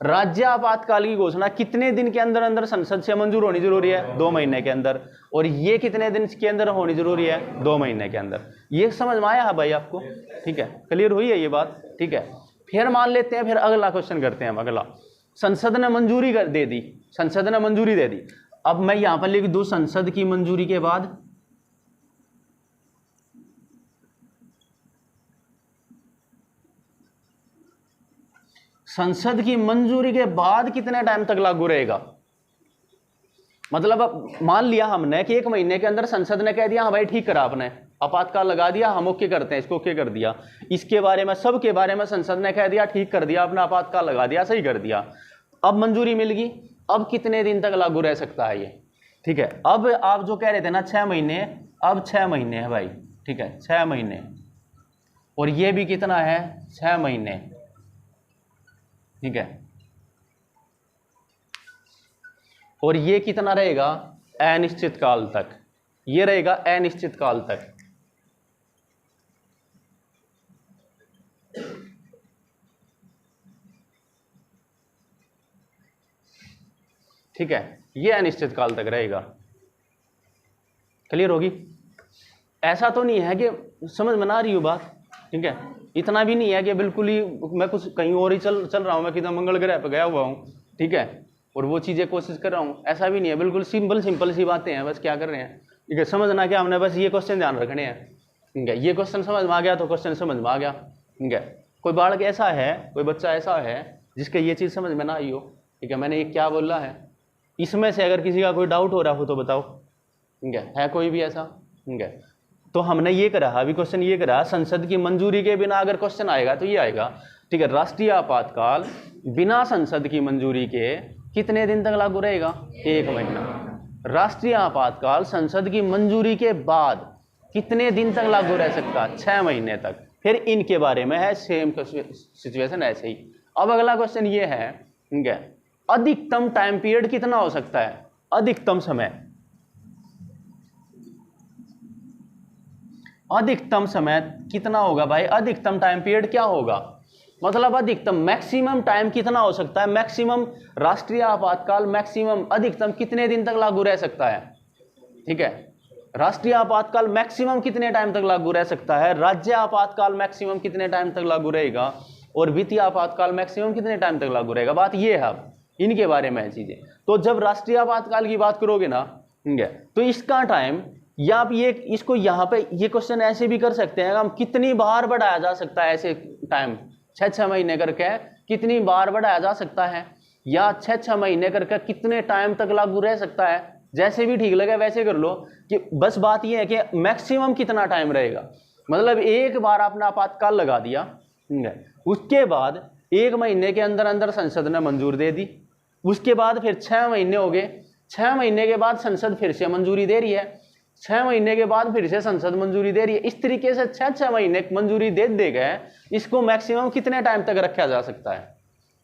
राज्य आपातकाल की घोषणा कितने दिन के अंदर अंदर संसद से मंजूर होनी जरूरी है, 2 महीने के अंदर, और ये कितने दिन के अंदर होनी जरूरी है, 2 महीने के अंदर। ये समझ में आया है भाई आपको? ठीक है, क्लियर हुई है ये बात? ठीक है, फिर मान लेते हैं, फिर अगला क्वेश्चन करते हैं हम। अगला, संसद ने मंजूरी दे दी, संसद ने मंजूरी दे दी। अब मैं यहां पर लिख दूं संसद की मंजूरी के बाद, संसद की मंजूरी के बाद कितने टाइम तक लागू रहेगा। मतलब अब मान लिया हमने कि 1 महीने के अंदर संसद ने कह दिया हाँ भाई ठीक करा, आपने आपातकाल लगा दिया, हम ओके करते हैं, इसको ओके कर दिया, इसके बारे में, सब के बारे में संसद ने कह दिया ठीक कर दिया, आपने आपातकाल लगा दिया, सही कर दिया, अब मंजूरी मिल गई। अब कितने दिन तक लागू रह सकता है ये? ठीक है, अब आप जो कह रहे थे ना 6 महीने, अब 6 महीने है भाई, ठीक है, 6 महीने, और ये भी कितना है, 6 महीने, ठीक है, और ये कितना रहेगा, अनिश्चित काल तक, ये रहेगा अनिश्चित काल तक। ठीक है, ये अनिश्चित काल तक रहेगा। क्लियर होगी? ऐसा तो नहीं है कि, समझ में ना रही हो बात? ठीक है, इतना भी नहीं है कि बिल्कुल ही मैं कुछ कहीं और ही चल रहा हूं, मैं कितना मंगल ग्रह पर गया हुआ हूं, ठीक है, और वो चीजें कोशिश कर रहा हूं, ऐसा भी नहीं है, बिल्कुल सिंपल सी बातें हैं, बस क्या कर रहे हैं, ठीक है, समझना क्या हमने, बस ये क्वेश्चन ध्यान रखने हैं, ठीक है। ये क्वेश्चन समझ में आ गया तो क्वेश्चन समझ में आ गया, ठीक है। कोई बालक ऐसा है, कोई बच्चा ऐसा है जिसके ये चीज समझ में ना आई हो, ठीक है, मैंने ये क्या बोला है, इसमें से अगर किसी का कोई डाउट हो रहा हो तो बताओ, ठीक है कोई भी ऐसा? ठीक है, तो हमने ये करा, अभी क्वेश्चन ये करा, संसद की मंजूरी के बिना अगर क्वेश्चन आएगा तो ये आएगा, ठीक है, राष्ट्रीय आपातकाल बिना संसद की मंजूरी के कितने दिन तक लागू रहेगा, 1 महीना। राष्ट्रीय आपातकाल संसद की मंजूरी के बाद कितने दिन तक लागू रह सकता है, 6 महीने तक। फिर इनके बारे में है सेम सिचुएशन ऐसे ही। अब अगला क्वेश्चन ये है, ठीक है, अधिकतम टाइम पीरियड कितना हो सकता है, अधिकतम समय अधिकतम समय कितना होगा भाई, अधिकतम टाइम पीरियड क्या होगा, मतलब अधिकतम मैक्सिमम टाइम कितना हो सकता है, मैक्सिमम राष्ट्रीय आपातकाल मैक्सिमम अधिकतम कितने दिन तक लागू रह सकता है। ठीक है, राष्ट्रीय आपातकाल मैक्सिमम कितने टाइम तक लागू रह सकता है, राज्य आपातकाल मैक्सिमम कितने टाइम तक लागू रहेगा, और वित्तीय आपातकाल मैक्सिमम कितने टाइम तक लागू रहेगा। बात ये है, अब इनके बारे में चीजें। तो जब राष्ट्रीय आपातकाल की बात करोगे ना, ठीक है, तो इसका टाइम, या आप ये इसको यहाँ पे ये क्वेश्चन ऐसे भी कर सकते हैं, हम कितनी बार बढ़ाया जा सकता है ऐसे टाइम, 6 महीने करके कितनी बार बढ़ाया जा सकता है, या 6 महीने करके कितने टाइम तक लागू रह सकता है, जैसे भी ठीक लगे वैसे कर लो। कि बस बात यह है कि मैक्सिमम कितना टाइम रहेगा, मतलब एक बार आपने आपातकाल लगा दिया, उसके बाद 1 महीने के अंदर अंदर संसद ने मंजूर दे दी, उसके बाद फिर 6 महीने हो गए, 6 महीने के बाद संसद फिर से मंजूरी दे रही है, 6 महीने के बाद फिर से संसद मंजूरी दे रही है। इस तरीके से 6 महीने मंजूरी दे गए। इसको मैक्सिमम कितने टाइम तक रखा जा सकता है,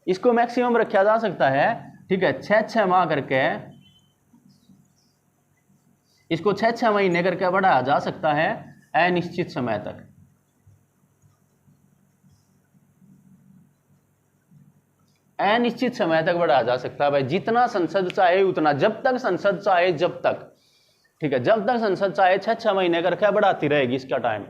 इसको मैक्सिमम रखा जा सकता है, ठीक है, 6 माह करके, इसको 6 महीने करके बढ़ाया जा सकता है अनिश्चित समय तक। अनिश्चित समय तक बढ़ाया जा सकता है भाई, जितना संसद चाहे उतना, जब तक संसद चाहे जब तक, ठीक है, जब तक संसद चाहे 6 महीने करके बढ़ाती रहेगी इसका टाइम,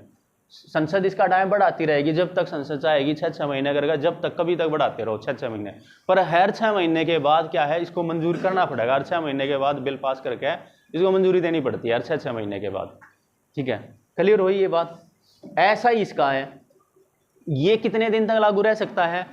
संसद इसका टाइम बढ़ाती रहेगी जब तक संसद चाहेगी, 6 महीने करके, जब तक कभी तक बढ़ाते रहो 6 महीने। पर हर 6 महीने के बाद क्या है, इसको मंजूर करना पड़ेगा, हर 6 महीने के बाद बिल पास करके इसको मंजूरी देनी पड़ती है हर 6 महीने के बाद। ठीक है, क्लियर हुई ये बात। ऐसा ही इसका है, ये कितने दिन तक लागू रह सकता है,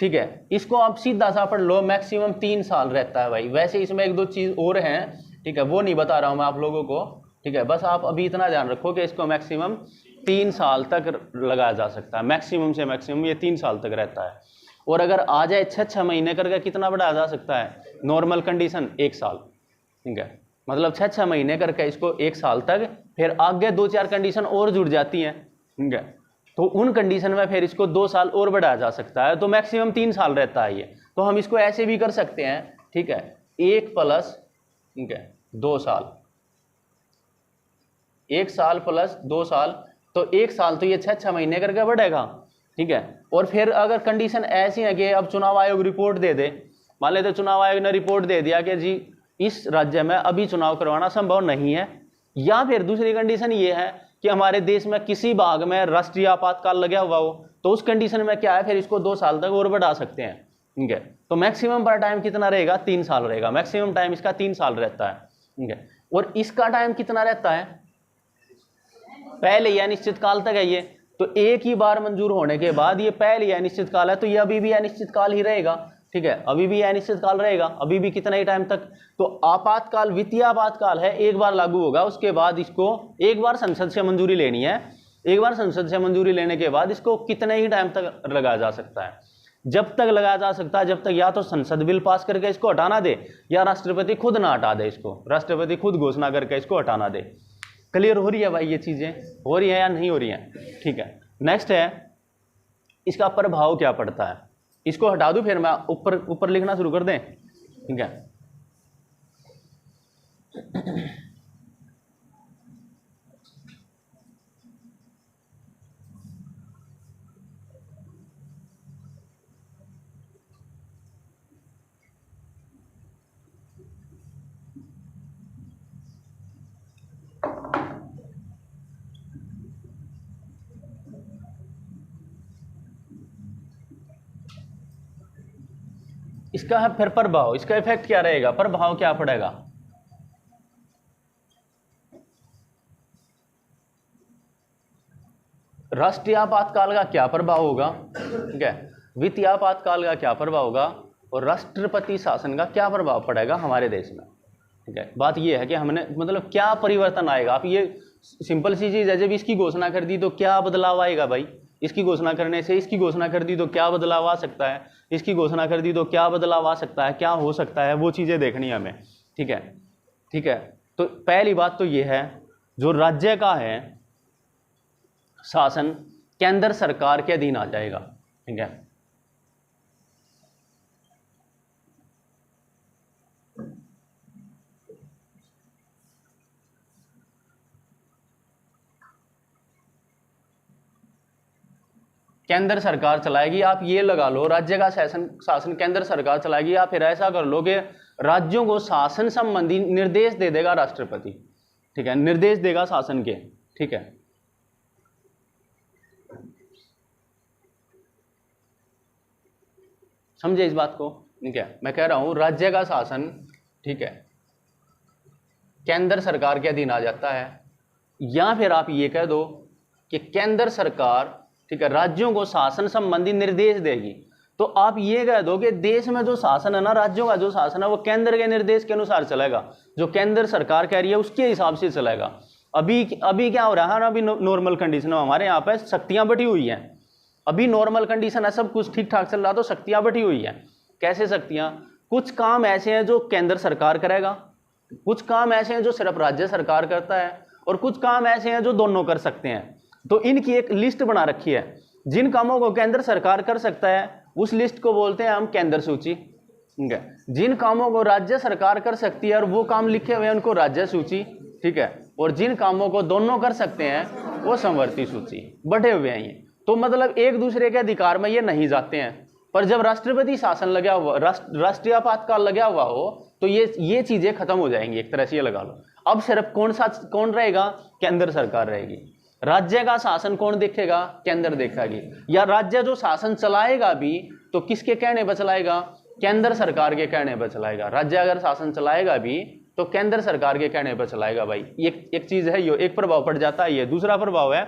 ठीक है, इसको आप सीधा सा पढ़ लो, मैक्सिमम 3 साल रहता है भाई। वैसे इसमें 1-2 चीज और हैं, ठीक है, वो नहीं बता रहा हूं मैं आप लोगों को, ठीक है, बस आप अभी इतना ध्यान रखो कि इसको मैक्सिमम 3 साल तक लगाया जा सकता है, मैक्सिमम से मैक्सिमम ये 3 साल तक रहता है। और अगर आ जाए 6 महीने करके कितना बढ़ाया जा सकता है, नॉर्मल कंडीशन 1 साल, ठीक है, मतलब 6 महीने करके इसको 1 साल तक, फिर आगे 2-4 कंडीशन और जुड़ जाती हैं, ठीक है, तो उन कंडीशन में फिर इसको 2 साल और बढ़ाया जा सकता है, तो मैक्सिमम 3 साल रहता है ये। तो हम इसको ऐसे भी कर सकते हैं, ठीक है, 1 प्लस, ठीक है, 2 साल, 1 साल प्लस 2 साल, तो 1 साल तो ये 6 महीने करके बढ़ेगा, ठीक है। और फिर अगर कंडीशन ऐसी है कि अब चुनाव आयोग रिपोर्ट दे दे, मान लेते चुनाव आयोग ने रिपोर्ट दे दिया कि जी इस राज्य में अभी चुनाव करवाना संभव नहीं है, या फिर दूसरी कंडीशन ये है कि हमारे देश में किसी भाग में राष्ट्रीय आपातकाल लगा हुआ हो, तो उस कंडीशन में क्या है, फिर इसको 2 साल तक और बढ़ा सकते हैं, ठीक है। तो मैक्सिमम पर टाइम कितना रहेगा, 3 साल रहेगा, मैक्सिमम टाइम इसका 3 साल रहता है, ठीक है। और इसका टाइम कितना रहता है, पहले ही अनिश्चित काल तक है ये, तो एक ही बार मंजूर होने के बाद ये पहले ही अनिश्चित काल है, तो ये अभी भी अनिश्चित काल ही रहेगा, ठीक है, अभी भी अनिश्चित काल रहेगा, अभी भी कितना ही टाइम तक। तो आपातकाल वित्तीय आपातकाल है, एक बार लागू होगा, उसके बाद इसको एक बार संसद से मंजूरी लेनी है, एक बार संसद से मंजूरी लेने के बाद इसको कितने ही टाइम तक लगाया जा सकता है, जब तक लगाया जा सकता है जब तक या तो संसद बिल पास करके इसको हटाना दे, या राष्ट्रपति खुद ना हटा दे इसको, राष्ट्रपति खुद घोषणा करके इसको हटाना दे। क्लियर हो रही है भाई, ये चीजें हो रही है या नहीं हो रही हैं, ठीक है। नेक्स्ट है, इसका प्रभाव क्या पड़ता है, इसको हटा दूं फिर मैं ऊपर ऊपर लिखना शुरू कर दें, ठीक है। इसका है फिर प्रभाव, इसका इफेक्ट क्या रहेगा, प्रभाव क्या पड़ेगा, राष्ट्रीय आपातकाल का क्या प्रभाव होगा, ठीक है, वित्तीय आपातकाल का क्या प्रभाव होगा, और राष्ट्रपति शासन का क्या प्रभाव पड़ेगा हमारे देश में, ठीक है। बात ये है कि हमने मतलब क्या परिवर्तन आएगा, आप ये सिंपल सी चीज है, जब इसकी घोषणा कर दी तो क्या बदलाव आएगा भाई, इसकी घोषणा करने से, इसकी घोषणा कर दी तो क्या बदलाव आ सकता है, इसकी घोषणा कर दी तो क्या बदलाव आ सकता है, क्या हो सकता है, वो चीजें देखनी है हमें, ठीक है, ठीक है। तो पहली बात तो ये है, जो राज्य का है शासन केंद्र सरकार के अधीन आ जाएगा, ठीक है। केंद्र सरकार चलाएगी, आप ये लगा लो राज्य का शासन केंद्र सरकार चलाएगी, या फिर ऐसा कर लो कि राज्यों को शासन संबंधी निर्देश दे देगा राष्ट्रपति, ठीक है, निर्देश देगा शासन के, ठीक है। समझे इस बात को, ठीक है। मैं कह रहा हूं राज्य का शासन, ठीक है, केंद्र सरकार के अधीन आ जाता है, या फिर आप ये कह दो कि केंद्र सरकार, ठीक है, राज्यों को शासन संबंधी निर्देश देगी। तो आप ये कह दो कि देश में जो शासन है ना, राज्यों का जो शासन है वो केंद्र के निर्देश के अनुसार चलेगा, जो केंद्र सरकार कह रही है उसके हिसाब से चलेगा। अभी क्या हो रहा है ना, अभी नॉर्मल कंडीशन है, हमारे यहाँ पे शक्तियां बटी हुई हैं, अभी नॉर्मल कंडीशन है, सब कुछ ठीक ठाक चल रहा, तो शक्तियां बटी हुई हैं। कैसे शक्तियां? कुछ काम ऐसे हैं जो केंद्र सरकार करेगा, कुछ काम ऐसे हैं जो सिर्फ राज्य सरकार करता है, और कुछ काम ऐसे हैं जो दोनों कर सकते हैं। तो इनकी एक लिस्ट बना रखी है, जिन कामों को केंद्र सरकार कर सकता है उस लिस्ट को बोलते हैं हम केंद्र सूची, ठीक है। जिन कामों को राज्य सरकार कर सकती है और वो काम लिखे हुए हैं उनको राज्य सूची, ठीक है, और जिन कामों को दोनों कर सकते हैं वो समवर्ती सूची, बटे हुए हैं ये। तो मतलब एक दूसरे के अधिकार में ये नहीं जाते हैं। पर जब राष्ट्रपति शासन लगा हुआ, राष्ट्रीय आपातकाल लगा हुआ हो, तो ये चीजें खत्म हो जाएंगी, एक तरह से ये लगा लो। अब सिर्फ कौन रहेगा? केंद्र सरकार रहेगी। राज्य का शासन कौन देखेगा? केंद्र देखेगी। या राज्य जो शासन चलाएगा भी तो किसके कहने पर चलाएगा? केंद्र सरकार के कहने पर चलाएगा। राज्य अगर शासन चलाएगा भी तो केंद्र सरकार के कहने पर चलाएगा। भाई एक चीज है, ये एक प्रभाव पड़ जाता है। ये दूसरा प्रभाव है,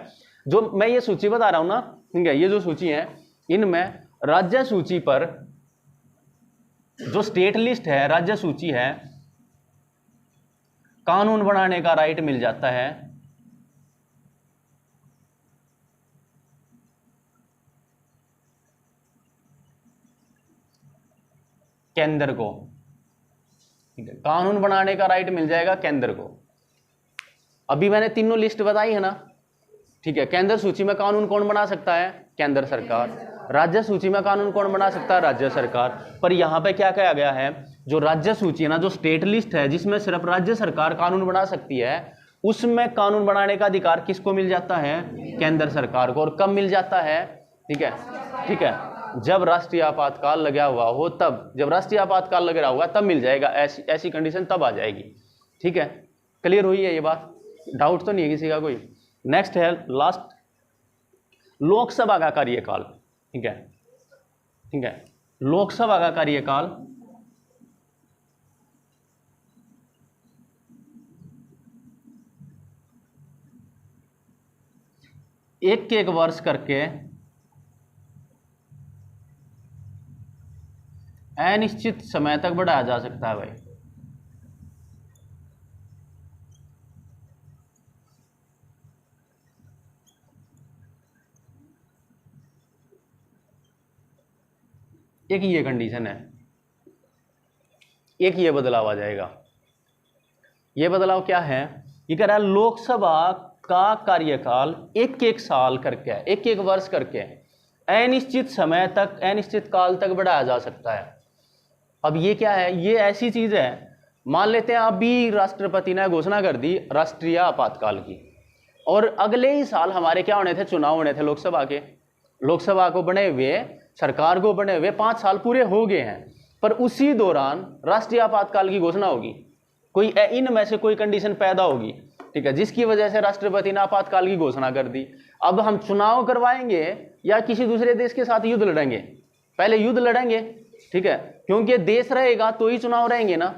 जो मैं ये सूची बता रहा हूं ना, ठीक है, ये जो सूची है इनमें राज्य सूची पर जो स्टेट लिस्ट है, राज्य सूची है, कानून बनाने का राइट मिल जाता है केंद्र को, ठीक है, कानून बनाने का राइट मिल जाएगा केंद्र को। अभी मैंने तीनों लिस्ट बताई है ना, ठीक है। केंद्र सूची में कानून कौन बना सकता है? केंद्र सरकार। राज्य सूची में कानून कौन बना सकता है? राज्य सरकार। पर यहां पे क्या कहा गया है, जो राज्य सूची है ना, जो स्टेट लिस्ट है जिसमें सिर्फ राज्य सरकार कानून बना सकती है, उसमें कानून बनाने का अधिकार किसको मिल जाता है? केंद्र सरकार को। और कब मिल जाता है? ठीक है, ठीक है, जब राष्ट्रीय आपातकाल लगा हुआ हो तब, जब राष्ट्रीय आपातकाल लग रहा होगा तब मिल जाएगा। ऐसी कंडीशन तब आ जाएगी, ठीक है। क्लियर हुई है ये बात? डाउट तो नहीं है किसी का कोई? नेक्स्ट है लास्ट, लोकसभा का कार्यकाल, ठीक है, ठीक है। लोकसभा का कार्यकाल एक वर्ष करके अनिश्चित समय तक बढ़ाया जा सकता है। भाई एक ये कंडीशन है, एक ये बदलाव आ जाएगा। ये बदलाव क्या है? ये कह रहा है लोकसभा का कार्यकाल एक साल करके, एक वर्ष करके अनिश्चित समय तक, अनिश्चित काल तक बढ़ाया जा सकता है। अब ये क्या है? ये ऐसी चीज है, मान लेते हैं अभी राष्ट्रपति ने घोषणा कर दी राष्ट्रीय आपातकाल की, और अगले ही साल हमारे क्या होने थे? चुनाव होने थे लोकसभा के। लोकसभा को बने हुए, सरकार को बने हुए 5 साल पूरे हो गए हैं, पर उसी दौरान राष्ट्रीय आपातकाल की घोषणा होगी। कोई इनमें से कोई कंडीशन पैदा होगी, ठीक है, जिसकी वजह से राष्ट्रपति ने आपातकाल की घोषणा कर दी। अब हम चुनाव करवाएंगे या किसी दूसरे देश के साथ युद्ध लड़ेंगे? पहले युद्ध लड़ेंगे, ठीक है, क्योंकि देश रहेगा तो ही चुनाव रहेंगे ना,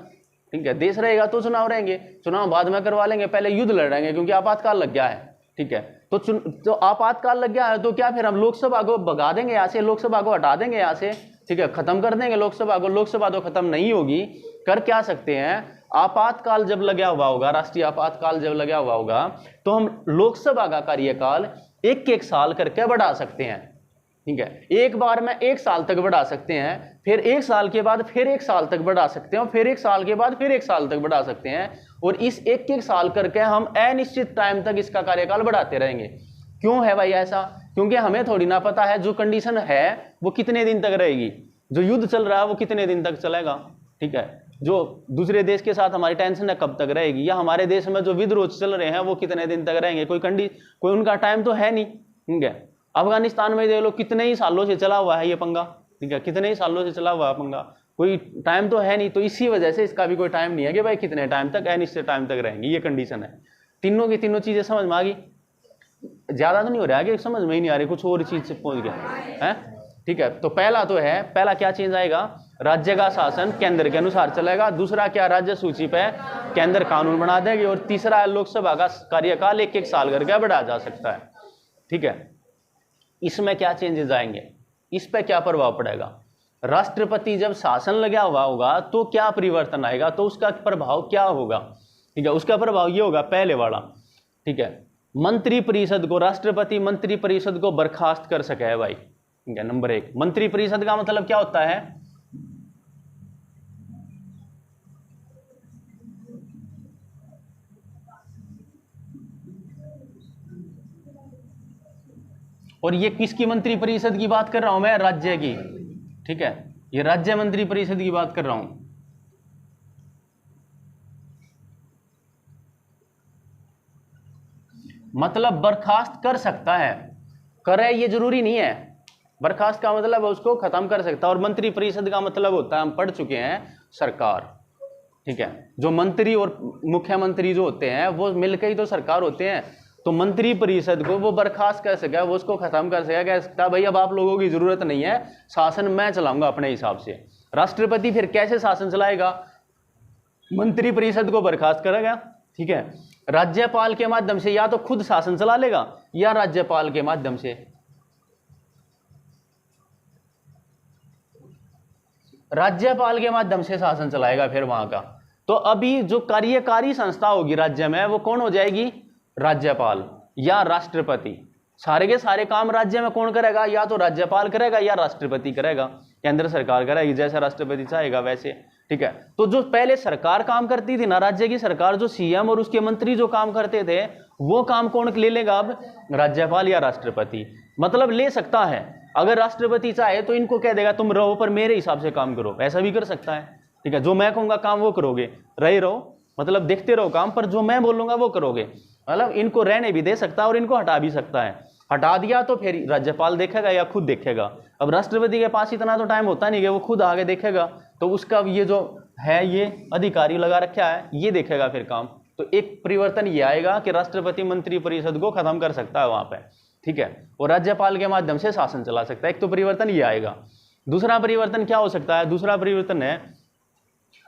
ठीक है, देश रहेगा तो चुनाव रहेंगे। चुनाव बाद में करवा लेंगे, पहले युद्ध लड़ेंगे क्योंकि आपातकाल लग गया है, ठीक है। तो आपातकाल लग गया है तो क्या फिर हम लोकसभा को भगा देंगे यहाँ से, लोकसभा को हटा देंगे यहाँ से, ठीक है, खत्म कर देंगे लोकसभा को? लोकसभा तो खत्म नहीं होगी। कर क्या सकते हैं? आपातकाल जब लगा हुआ होगा, राष्ट्रीय आपातकाल जब लगा हुआ होगा, तो हम लोकसभा का कार्यकाल एक साल करके बढ़ा सकते हैं, ठीक है। एक बार में 1 साल तक बढ़ा सकते हैं, फिर 1 साल के बाद फिर 1 साल तक बढ़ा सकते हैं, फिर 1 साल के बाद फिर 1 साल तक बढ़ा सकते हैं, और इस एक साल करके हम अनिश्चित टाइम तक इसका कार्यकाल बढ़ाते रहेंगे। क्यों है भाई ऐसा? क्योंकि हमें थोड़ी ना पता है जो कंडीशन है वो कितने दिन तक रहेगी, जो युद्ध चल रहा है वो कितने दिन तक चलेगा, ठीक है, जो दूसरे देश के साथ हमारी टेंशन है कब तक रहेगी, या हमारे देश में जो विद्रोह चल रहे हैं वो कितने दिन तक रहेंगे। कोई उनका टाइम तो है नहीं, ठीक है। अफगानिस्तान में देख लो कितने ही सालों से चला हुआ है ये पंगा, ठीक है, कितने ही सालों से चला हुआ है पंगा, कोई टाइम तो है नहीं, तो इसी वजह से इसका भी कोई टाइम नहीं है कि भाई कितने टाइम तक अनिश्चित टाइम तक रहेंगे, ये कंडीशन है। तीनों की तीनों चीजें समझ में आ गई, ज्यादा तो नहीं हो रहा है कि समझ में ही नहीं आ रही, कुछ और चीज से पहुंच गया है, ठीक है। तो पहला तो है, पहला क्या चेंज आएगा, राज्य का शासन केंद्र के अनुसार चलेगा। दूसरा क्या, राज्य सूची पे केंद्र कानून बना देगी। और तीसरा, लोकसभा का कार्यकाल 1-1 साल करके बढ़ाया जा सकता है, ठीक है। इसमें क्या चेंजेस आएंगे, इस पे क्या प्रभाव पड़ेगा, राष्ट्रपति जब शासन लगा हुआ होगा तो क्या परिवर्तन आएगा, तो उसका प्रभाव क्या होगा, ठीक है। उसका प्रभाव ये होगा, पहले वाला, ठीक है, मंत्री परिषद को, राष्ट्रपति मंत्री परिषद को बर्खास्त कर सके है भाई, ठीक है। नंबर 1, मंत्री परिषद का मतलब क्या होता है, और ये किसकी मंत्री परिषद की बात कर रहा हूं मैं, राज्य की, ठीक है, ये राज्य मंत्री परिषद की बात कर रहा हूं। मतलब बर्खास्त कर सकता है, करे ये जरूरी नहीं है, बर्खास्त का मतलब उसको खत्म कर सकता है। और मंत्री परिषद का मतलब होता है, हम पढ़ चुके हैं, सरकार, ठीक है। जो मंत्री और मुख्यमंत्री जो होते हैं वो मिलकर ही तो सरकार होते हैं। तो मंत्री परिषद को वो बर्खास्त कर सके, वो उसको खत्म कर सके, कह सकता भाई अब आप लोगों की जरूरत नहीं है, शासन मैं चलाऊंगा अपने हिसाब से। राष्ट्रपति फिर कैसे शासन चलाएगा, मंत्री परिषद को बर्खास्त करेगा, ठीक है, राज्यपाल के माध्यम से, या तो खुद शासन चला लेगा या राज्यपाल के माध्यम से, राज्यपाल के माध्यम से शासन चलाएगा फिर वहां का। तो अभी जो कार्यकारी संस्था होगी राज्य में वो कौन हो जाएगी, राज्यपाल या राष्ट्रपति। सारे के सारे काम राज्य में कौन करेगा, या तो राज्यपाल करेगा या राष्ट्रपति करेगा, केंद्र सरकार करेगी, जैसा राष्ट्रपति चाहेगा वैसे, ठीक है। तो जो पहले सरकार काम करती थी ना, राज्य की सरकार, जो सीएम और उसके मंत्री जो काम करते थे, वो काम कौन ले लेगा अब, राज्यपाल या राष्ट्रपति। मतलब ले सकता है, अगर राष्ट्रपति चाहे तो इनको कह देगा तुम रहो पर मेरे हिसाब से काम करो, ऐसा भी कर सकता है, ठीक है। जो मैं कहूंगा काम वो करोगे, रहो मतलब देखते रहो काम, पर जो मैं बोलूंगा वो करोगे। मतलब इनको रहने भी दे सकता है और इनको हटा भी सकता है। हटा दिया तो फिर राज्यपाल देखेगा या खुद देखेगा। अब राष्ट्रपति के पास इतना तो टाइम होता नहीं कि वो खुद आगे देखेगा, तो उसका ये जो है ये अधिकारी लगा रखा है, ये देखेगा फिर काम। तो एक परिवर्तन ये आएगा कि राष्ट्रपति मंत्री परिषद को खत्म कर सकता है वहां पे, ठीक है, और राज्यपाल के माध्यम से शासन चला सकता है। एक तो परिवर्तन ये आएगा। दूसरा परिवर्तन क्या हो सकता है, दूसरा परिवर्तन है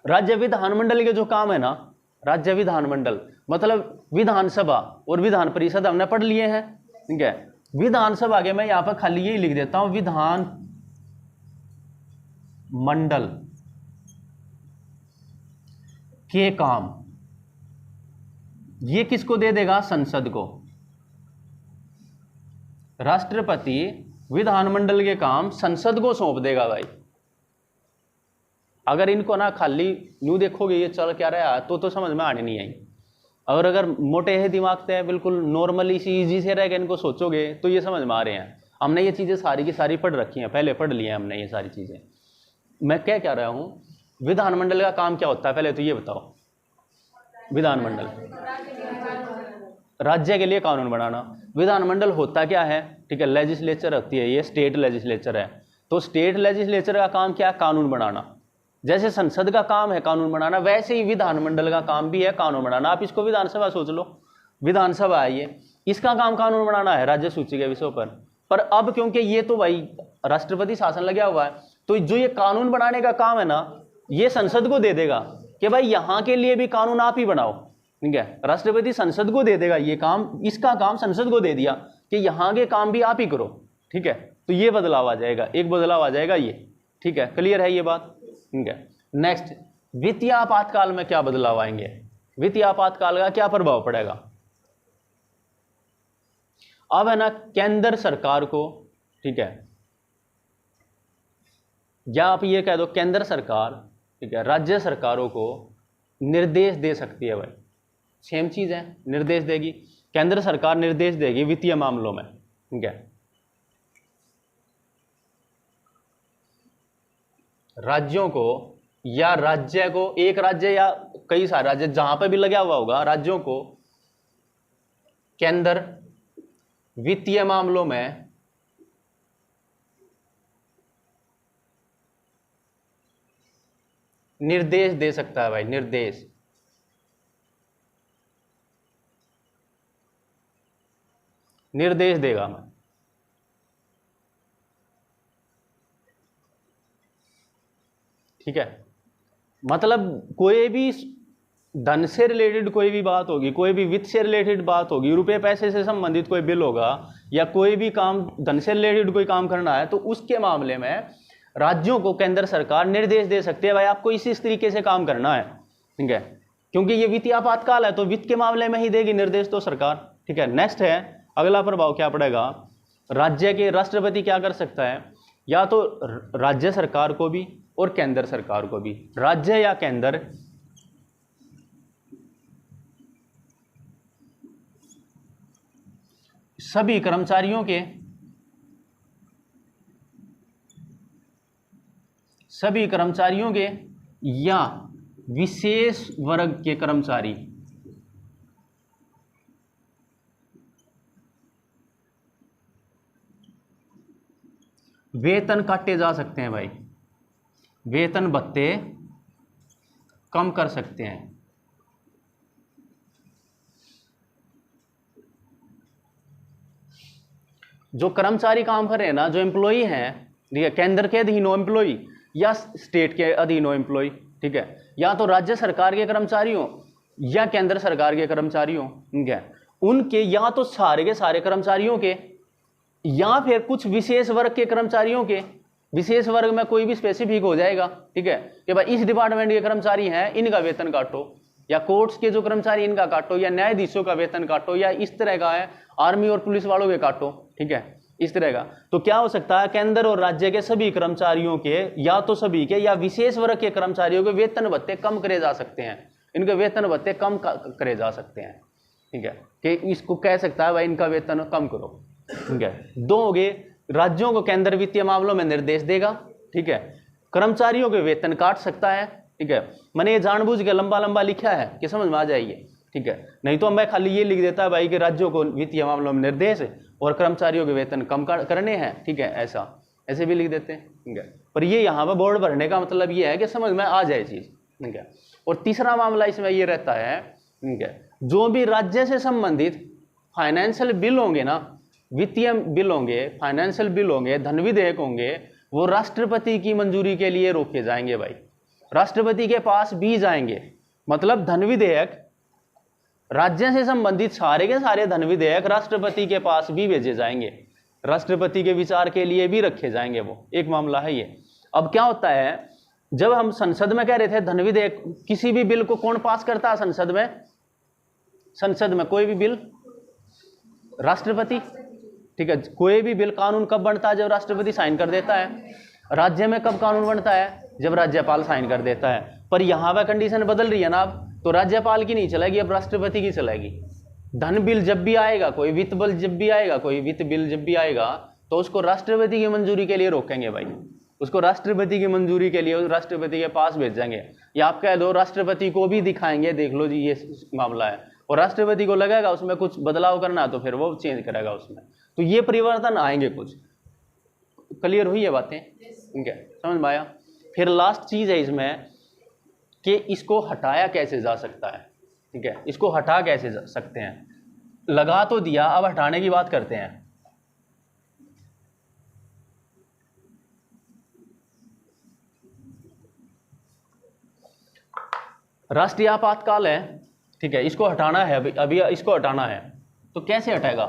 राज्य विधानमंडल के जो काम है ना, राज्य विधानमंडल मतलब विधानसभा और विधान परिषद हमने पढ़ लिए हैं, ठीक है। विधानसभा के मैं यहां पर खाली यही लिख देता हूं, विधान मंडल के काम ये किसको दे देगा, संसद को। राष्ट्रपति विधानमंडल के काम संसद को सौंप देगा भाई। अगर इनको ना खाली न्यू देखोगे ये चल क्या रहा है तो समझ में आने नहीं आई। और अगर मोटे है दिमाग से बिल्कुल नॉर्मली सी इजी से रह के इनको सोचोगे तो ये समझ में आ रहे हैं। हमने ये चीज़ें सारी की सारी पढ़ रखी हैं, पहले पढ़ ली हैं हमने ये सारी चीज़ें। मैं क्या रहा हूँ, विधानमंडल का काम क्या होता है पहले तो ये बताओ। विधानमंडल राज्य के लिए कानून बनाना। विधानमंडल होता क्या है, ठीक है, लेजिस्लेचर होती है, ये स्टेट लेजिस्लेचर है। तो स्टेट लेजिस्लेचर का काम क्या है, कानून बनाना। जैसे संसद का काम है कानून बनाना, वैसे ही विधानमंडल का काम भी है कानून बनाना। आप इसको विधानसभा सोच लो, विधानसभा है ये, इसका काम कानून बनाना है राज्य सूची के विषयों पर अब क्योंकि ये तो भाई राष्ट्रपति शासन लगा हुआ है, तो जो ये कानून बनाने का काम है ना, ये संसद को दे देगा कि भाई यहाँ के लिए भी कानून आप ही बनाओ, ठीक है। राष्ट्रपति संसद को दे देगा ये काम, इसका काम संसद को दे दिया कि यहाँ के काम भी आप ही करो, ठीक है। तो ये बदलाव आ जाएगा, एक बदलाव आ जाएगा ये, ठीक है। क्लियर है ये बात, ठीक है। नेक्स्ट, वित्तीय आपातकाल में क्या बदलाव आएंगे, वित्तीय आपातकाल का क्या प्रभाव पड़ेगा। अब है ना केंद्र सरकार को, ठीक है, या आप ये कह दो केंद्र सरकार, ठीक है, राज्य सरकारों को निर्देश दे सकती है भाई। सेम चीज है, निर्देश देगी, केंद्र सरकार निर्देश देगी वित्तीय मामलों में, ठीक है। राज्यों को या राज्य को, एक राज्य या कई सारे राज्य जहां पर भी लगा हुआ होगा, राज्यों को केंद्र वित्तीय मामलों में निर्देश दे सकता है भाई, निर्देश। निर्देश देगा मैं, ठीक है। मतलब कोई भी धन से रिलेटेड कोई भी बात होगी, कोई भी वित्त से रिलेटेड बात होगी, रुपए पैसे से संबंधित कोई बिल होगा, या कोई भी काम धन से रिलेटेड कोई काम करना है, तो उसके मामले में राज्यों को केंद्र सरकार निर्देश दे सकती है, भाई आपको इस तरीके से काम करना है, ठीक है। क्योंकि ये वित्तीय आपातकाल है, तो वित्त के मामले में ही देगी निर्देश तो सरकार, ठीक है। नेक्स्ट है, अगला प्रभाव क्या पड़ेगा, राज्य के राष्ट्रपति क्या कर सकता है, या तो राज्य सरकार को भी और केंद्र सरकार को भी, राज्य या केंद्र सभी कर्मचारियों के या विशेष वर्ग के कर्मचारी वेतन काटे जा सकते हैं भाई, वेतन भत्ते कम कर सकते हैं। जो कर्मचारी काम कर रहे हैं ना, जो एम्प्लॉई हैं, ठीक है, केंद्र के अधीन हो एम्प्लॉई या स्टेट के अधीन हो एम्प्लॉई, ठीक है, या तो राज्य सरकार के कर्मचारी हो या केंद्र सरकार के कर्मचारी हो, ठीक है, उनके या तो सारे के सारे कर्मचारियों के या फिर कुछ विशेष वर्ग के कर्मचारियों के, विशेष वर्ग में कोई भी स्पेसिफिक हो जाएगा, ठीक है, कि भाई इस डिपार्टमेंट के कर्मचारी हैं, इनका वेतन काटो, या कोर्ट्स के जो कर्मचारी इनका काटो, या न्यायाधीशों का वेतन काटो, या इस तरह का है आर्मी और पुलिस वालों के काटो, ठीक है, इस तरह का। तो क्या हो सकता है, केंद्र और राज्य के सभी कर्मचारियों के या तो सभी के या विशेष वर्ग के कर्मचारियों के वेतन भत्ते कम करे जा सकते हैं, इनके वेतन भत्ते कम करे जा सकते हैं, ठीक है, कि इसको कह सकता है भाई इनका वेतन कम करो, ठीक है। दो हो गए, राज्यों को केंद्र वित्तीय मामलों में निर्देश देगा, ठीक है, कर्मचारियों के वेतन काट सकता है, ठीक है। मैंने ये जानबूझ के लंबा लंबा लिखा है कि समझ में आ जाइए, ठीक है, नहीं तो मैं खाली ये लिख देता भाई कि राज्यों को वित्तीय मामलों में निर्देश और कर्मचारियों के वेतन कम करने हैं, ठीक है, ऐसे भी लिख देते हैं, ठीक है। पर ये यहाँ पर बोर्ड भरने का मतलब ये है कि समझ में आ जाए चीज, ठीक है। और तीसरा मामला इसमें ये रहता है, ठीक है, जो भी राज्य से संबंधित फाइनेंशियल बिल होंगे ना, वित्तीय बिल होंगे, फाइनेंशियल बिल होंगे, धन विधेयक होंगे, वो राष्ट्रपति की मंजूरी के लिए रोके जाएंगे भाई, राष्ट्रपति के पास भी जाएंगे। मतलब धन विधेयक, राज्य से संबंधित सारे के सारे धन विधेयक राष्ट्रपति के पास भी भेजे जाएंगे, राष्ट्रपति के विचार के लिए भी रखे जाएंगे, वो एक मामला है ये। अब क्या होता है, जब हम संसद में कह रहे थे धन विधेयक, किसी भी बिल को कौन पास करता है संसद में? संसद में कोई भी बिल राष्ट्रपति, ठीक है। कोई भी बिल, कानून कब बनता है? जब राष्ट्रपति साइन कर देता है। राज्य में कब कानून बनता है? जब राज्यपाल साइन कर देता है। पर यहाँ पर कंडीशन बदल रही है ना, अब तो राज्यपाल की नहीं चलेगी, अब राष्ट्रपति की चलेगी। धन बिल जब भी आएगा, कोई वित्त बिल जब भी आएगा, कोई वित्त बिल जब भी आएगा, तो उसको राष्ट्रपति की मंजूरी के लिए रोकेंगे भाई, उसको राष्ट्रपति की मंजूरी के लिए राष्ट्रपति के पास भेजेंगे, या आप कह दो राष्ट्रपति को भी दिखाएंगे, देख लो जी ये मामला है, और राष्ट्रपति को लगेगा उसमें कुछ बदलाव करना, तो फिर वो चेंज करेगा उसमें। तो ये परिवर्तन आएंगे कुछ। क्लियर हुई है बातें? ठीक है, समझ में आया? फिर लास्ट चीज है इसमें कि इसको हटाया कैसे जा सकता है। ठीक है, इसको हटा कैसे जा सकते हैं? लगा तो दिया, अब हटाने की बात करते हैं। राष्ट्रीय आपातकाल है, ठीक है, इसको हटाना है, अभी इसको हटाना है, तो कैसे हटेगा?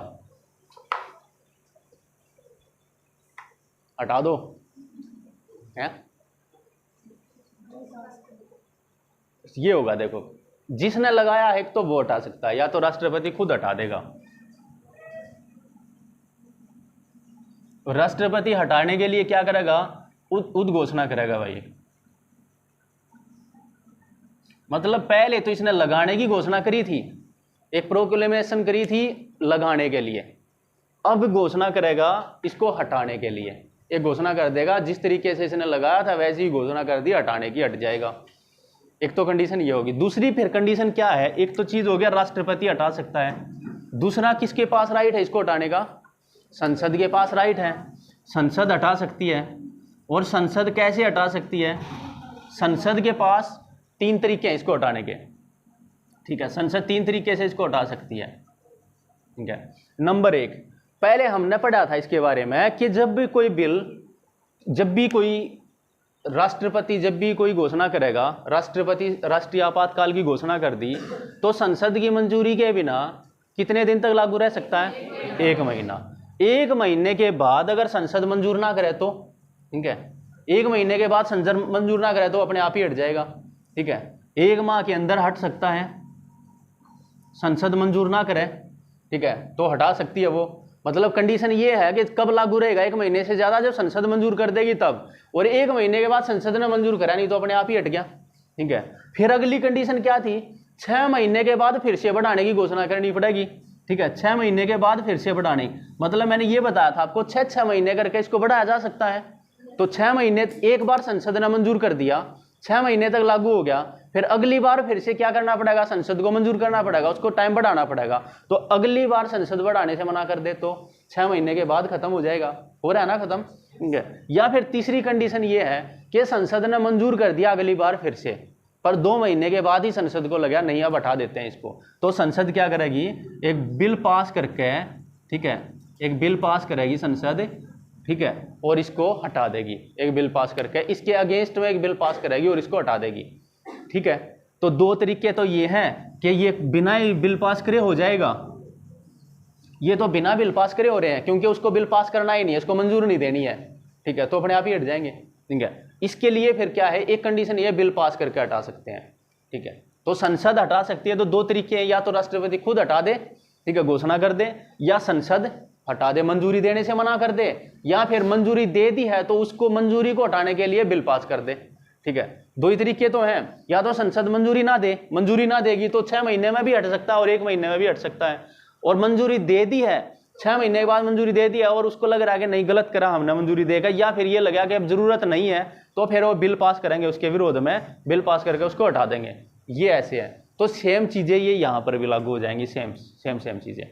हटा दो है? ये होगा, देखो, जिसने लगाया है तो वो हटा सकता है, या तो राष्ट्रपति खुद हटा देगा। राष्ट्रपति हटाने के लिए क्या करेगा? उद्घोषणा करेगा भाई। मतलब पहले तो इसने लगाने की घोषणा करी थी, एक प्रोक्लेमेशन करी थी लगाने के लिए, अब घोषणा करेगा इसको हटाने के लिए। एक घोषणा कर देगा, जिस तरीके से इसने लगाया था वैसी ही घोषणा कर दी, हटाने की, हट जाएगा। एक तो कंडीशन ये होगी। दूसरी फिर कंडीशन क्या है? एक तो चीज हो गया राष्ट्रपति हटा सकता है, दूसरा किसके पास राइट है इसको हटाने का? संसद के पास राइट है, संसद हटा सकती है। और संसद कैसे हटा सकती है? संसद के पास 3 तरीके हैं इसको हटाने के, ठीक है। संसद 3 तरीके से इसको हटा सकती है, ठीक है। नंबर 1, पहले हमने पढ़ा था इसके बारे में कि जब भी कोई बिल, जब भी कोई राष्ट्रपति जब भी कोई घोषणा करेगा, राष्ट्रपति राष्ट्रीय आपातकाल की घोषणा कर दी, तो संसद की मंजूरी के बिना कितने दिन तक लागू रह सकता है? 1 महीना। 1 महीने के बाद अगर संसद मंजूर ना करे तो, ठीक है, 1 महीने के बाद संसद मंजूर ना करे तो अपने आप ही हट जाएगा, ठीक है। 1 माह के अंदर हट सकता है, संसद मंजूर ना करे, ठीक है, तो हटा सकती है वो। मतलब कंडीशन ये है कि कब लागू रहेगा? 1 महीने से ज्यादा जब संसद मंजूर कर देगी तब, और 1 महीने के बाद संसद ने मंजूर करा नहीं तो अपने आप ही हट गया, ठीक है। फिर अगली कंडीशन क्या थी? 6 महीने के बाद फिर से बढ़ाने की घोषणा करनी पड़ेगी, ठीक है। 6 महीने के बाद फिर से बढ़ाने, मतलब मैंने ये बताया था आपको 6 महीने करके इसको बढ़ाया जा सकता है। तो 6 महीने एक बार संसद ने मंजूर कर दिया, 6 महीने तक लागू हो गया, फिर अगली बार फिर से क्या करना पड़ेगा? संसद को मंजूर करना पड़ेगा, उसको टाइम बढ़ाना पड़ेगा। तो अगली बार संसद बढ़ाने से मना कर दे तो 6 महीने के बाद खत्म हो जाएगा, हो रहा है ना खत्म, ठीक है। या फिर तीसरी कंडीशन ये है कि संसद ने मंजूर कर दिया अगली बार फिर से, पर 2 महीने के बाद ही संसद को लगा नहीं अब हटा देते हैं इसको, तो संसद क्या करेगी? एक बिल पास करके, ठीक है, एक बिल पास करेगी संसद, ठीक है, और इसको हटा देगी। एक बिल पास करके इसके अगेंस्ट में एक बिल पास करेगी और इसको हटा देगी, ठीक है। तो 2 तरीके तो ये हैं कि ये बिना बिल पास करे हो जाएगा, ये तो बिना बिल पास करे हो रहे हैं क्योंकि उसको बिल पास करना ही नहीं है, उसको मंजूर नहीं देनी है, ठीक है, तो अपने आप ही हट जाएंगे, ठीक है। इसके लिए फिर क्या है? एक कंडीशन ये बिल पास करके हटा सकते हैं, ठीक है। तो संसद हटा सकती है तो 2 तरीके हैं, या तो राष्ट्रपति खुद हटा दे, ठीक है, घोषणा कर दे, या संसद हटा दे, मंजूरी देने से मना कर दे, या फिर मंजूरी दे दी है तो उसको मंजूरी को हटाने के लिए बिल पास कर दे, ठीक है। 2 ही तरीके तो हैं, या तो संसद मंजूरी ना दे, मंजूरी ना देगी तो 6 महीने में भी हट सकता है और 1 महीने में भी हट सकता है, और मंजूरी दे दी है, 6 महीने के बाद मंजूरी दे दी है और उसको लग रहा है कि नहीं गलत करा हमने, मंजूरी देगा, या फिर ये लगा कि अब जरूरत नहीं है तो फिर वो बिल पास करेंगे उसके विरोध में, बिल पास करके उसको हटा देंगे। ये ऐसे है। तो सेम चीजें ये यहाँ पर भी लागू हो जाएंगी, सेम चीजें,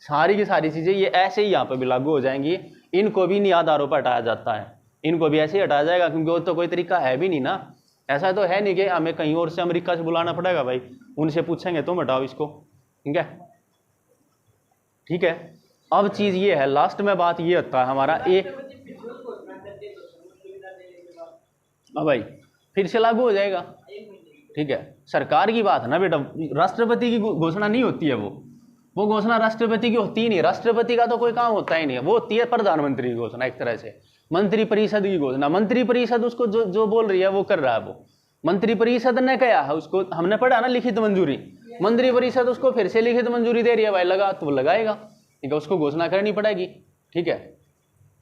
सारी की सारी चीजें ये ऐसे ही यहाँ पर भी लागू हो जाएंगी। इनको भी नियादारों पर हटाया जाता है, इनको भी ऐसे ही हटाया जाएगा क्योंकि वो तो कोई तरीका है भी नहीं ना, ऐसा तो है नहीं कि हमें कहीं और से अमेरिका से बुलाना पड़ेगा भाई, उनसे पूछेंगे तुम हटाओ इसको, ठीक है, ठीक है। अब चीज ये है, लास्ट में बात ये होता है हमारा भाई फिर से लागू हो जाएगा, ठीक है। सरकार की बात है ना बेटा, राष्ट्रपति की घोषणा नहीं होती है, वो घोषणा राष्ट्रपति की होती ही नहीं, राष्ट्रपति का तो कोई काम होता ही नहीं है, वो होती है प्रधानमंत्री की घोषणा, एक तरह से मंत्रिपरिषद की घोषणा। मंत्रिपरिषद उसको जो बोल रही है वो कर रहा है, वो मंत्रिपरिषद ने कहा है, उसको हमने पढ़ा ना लिखित मंजूरी, मंत्रिपरिषद उसको फिर से लिखित मंजूरी दे रही है, भाई लगा तो लगाएगा, ठीक है, उसको घोषणा करनी पड़ेगी, ठीक है।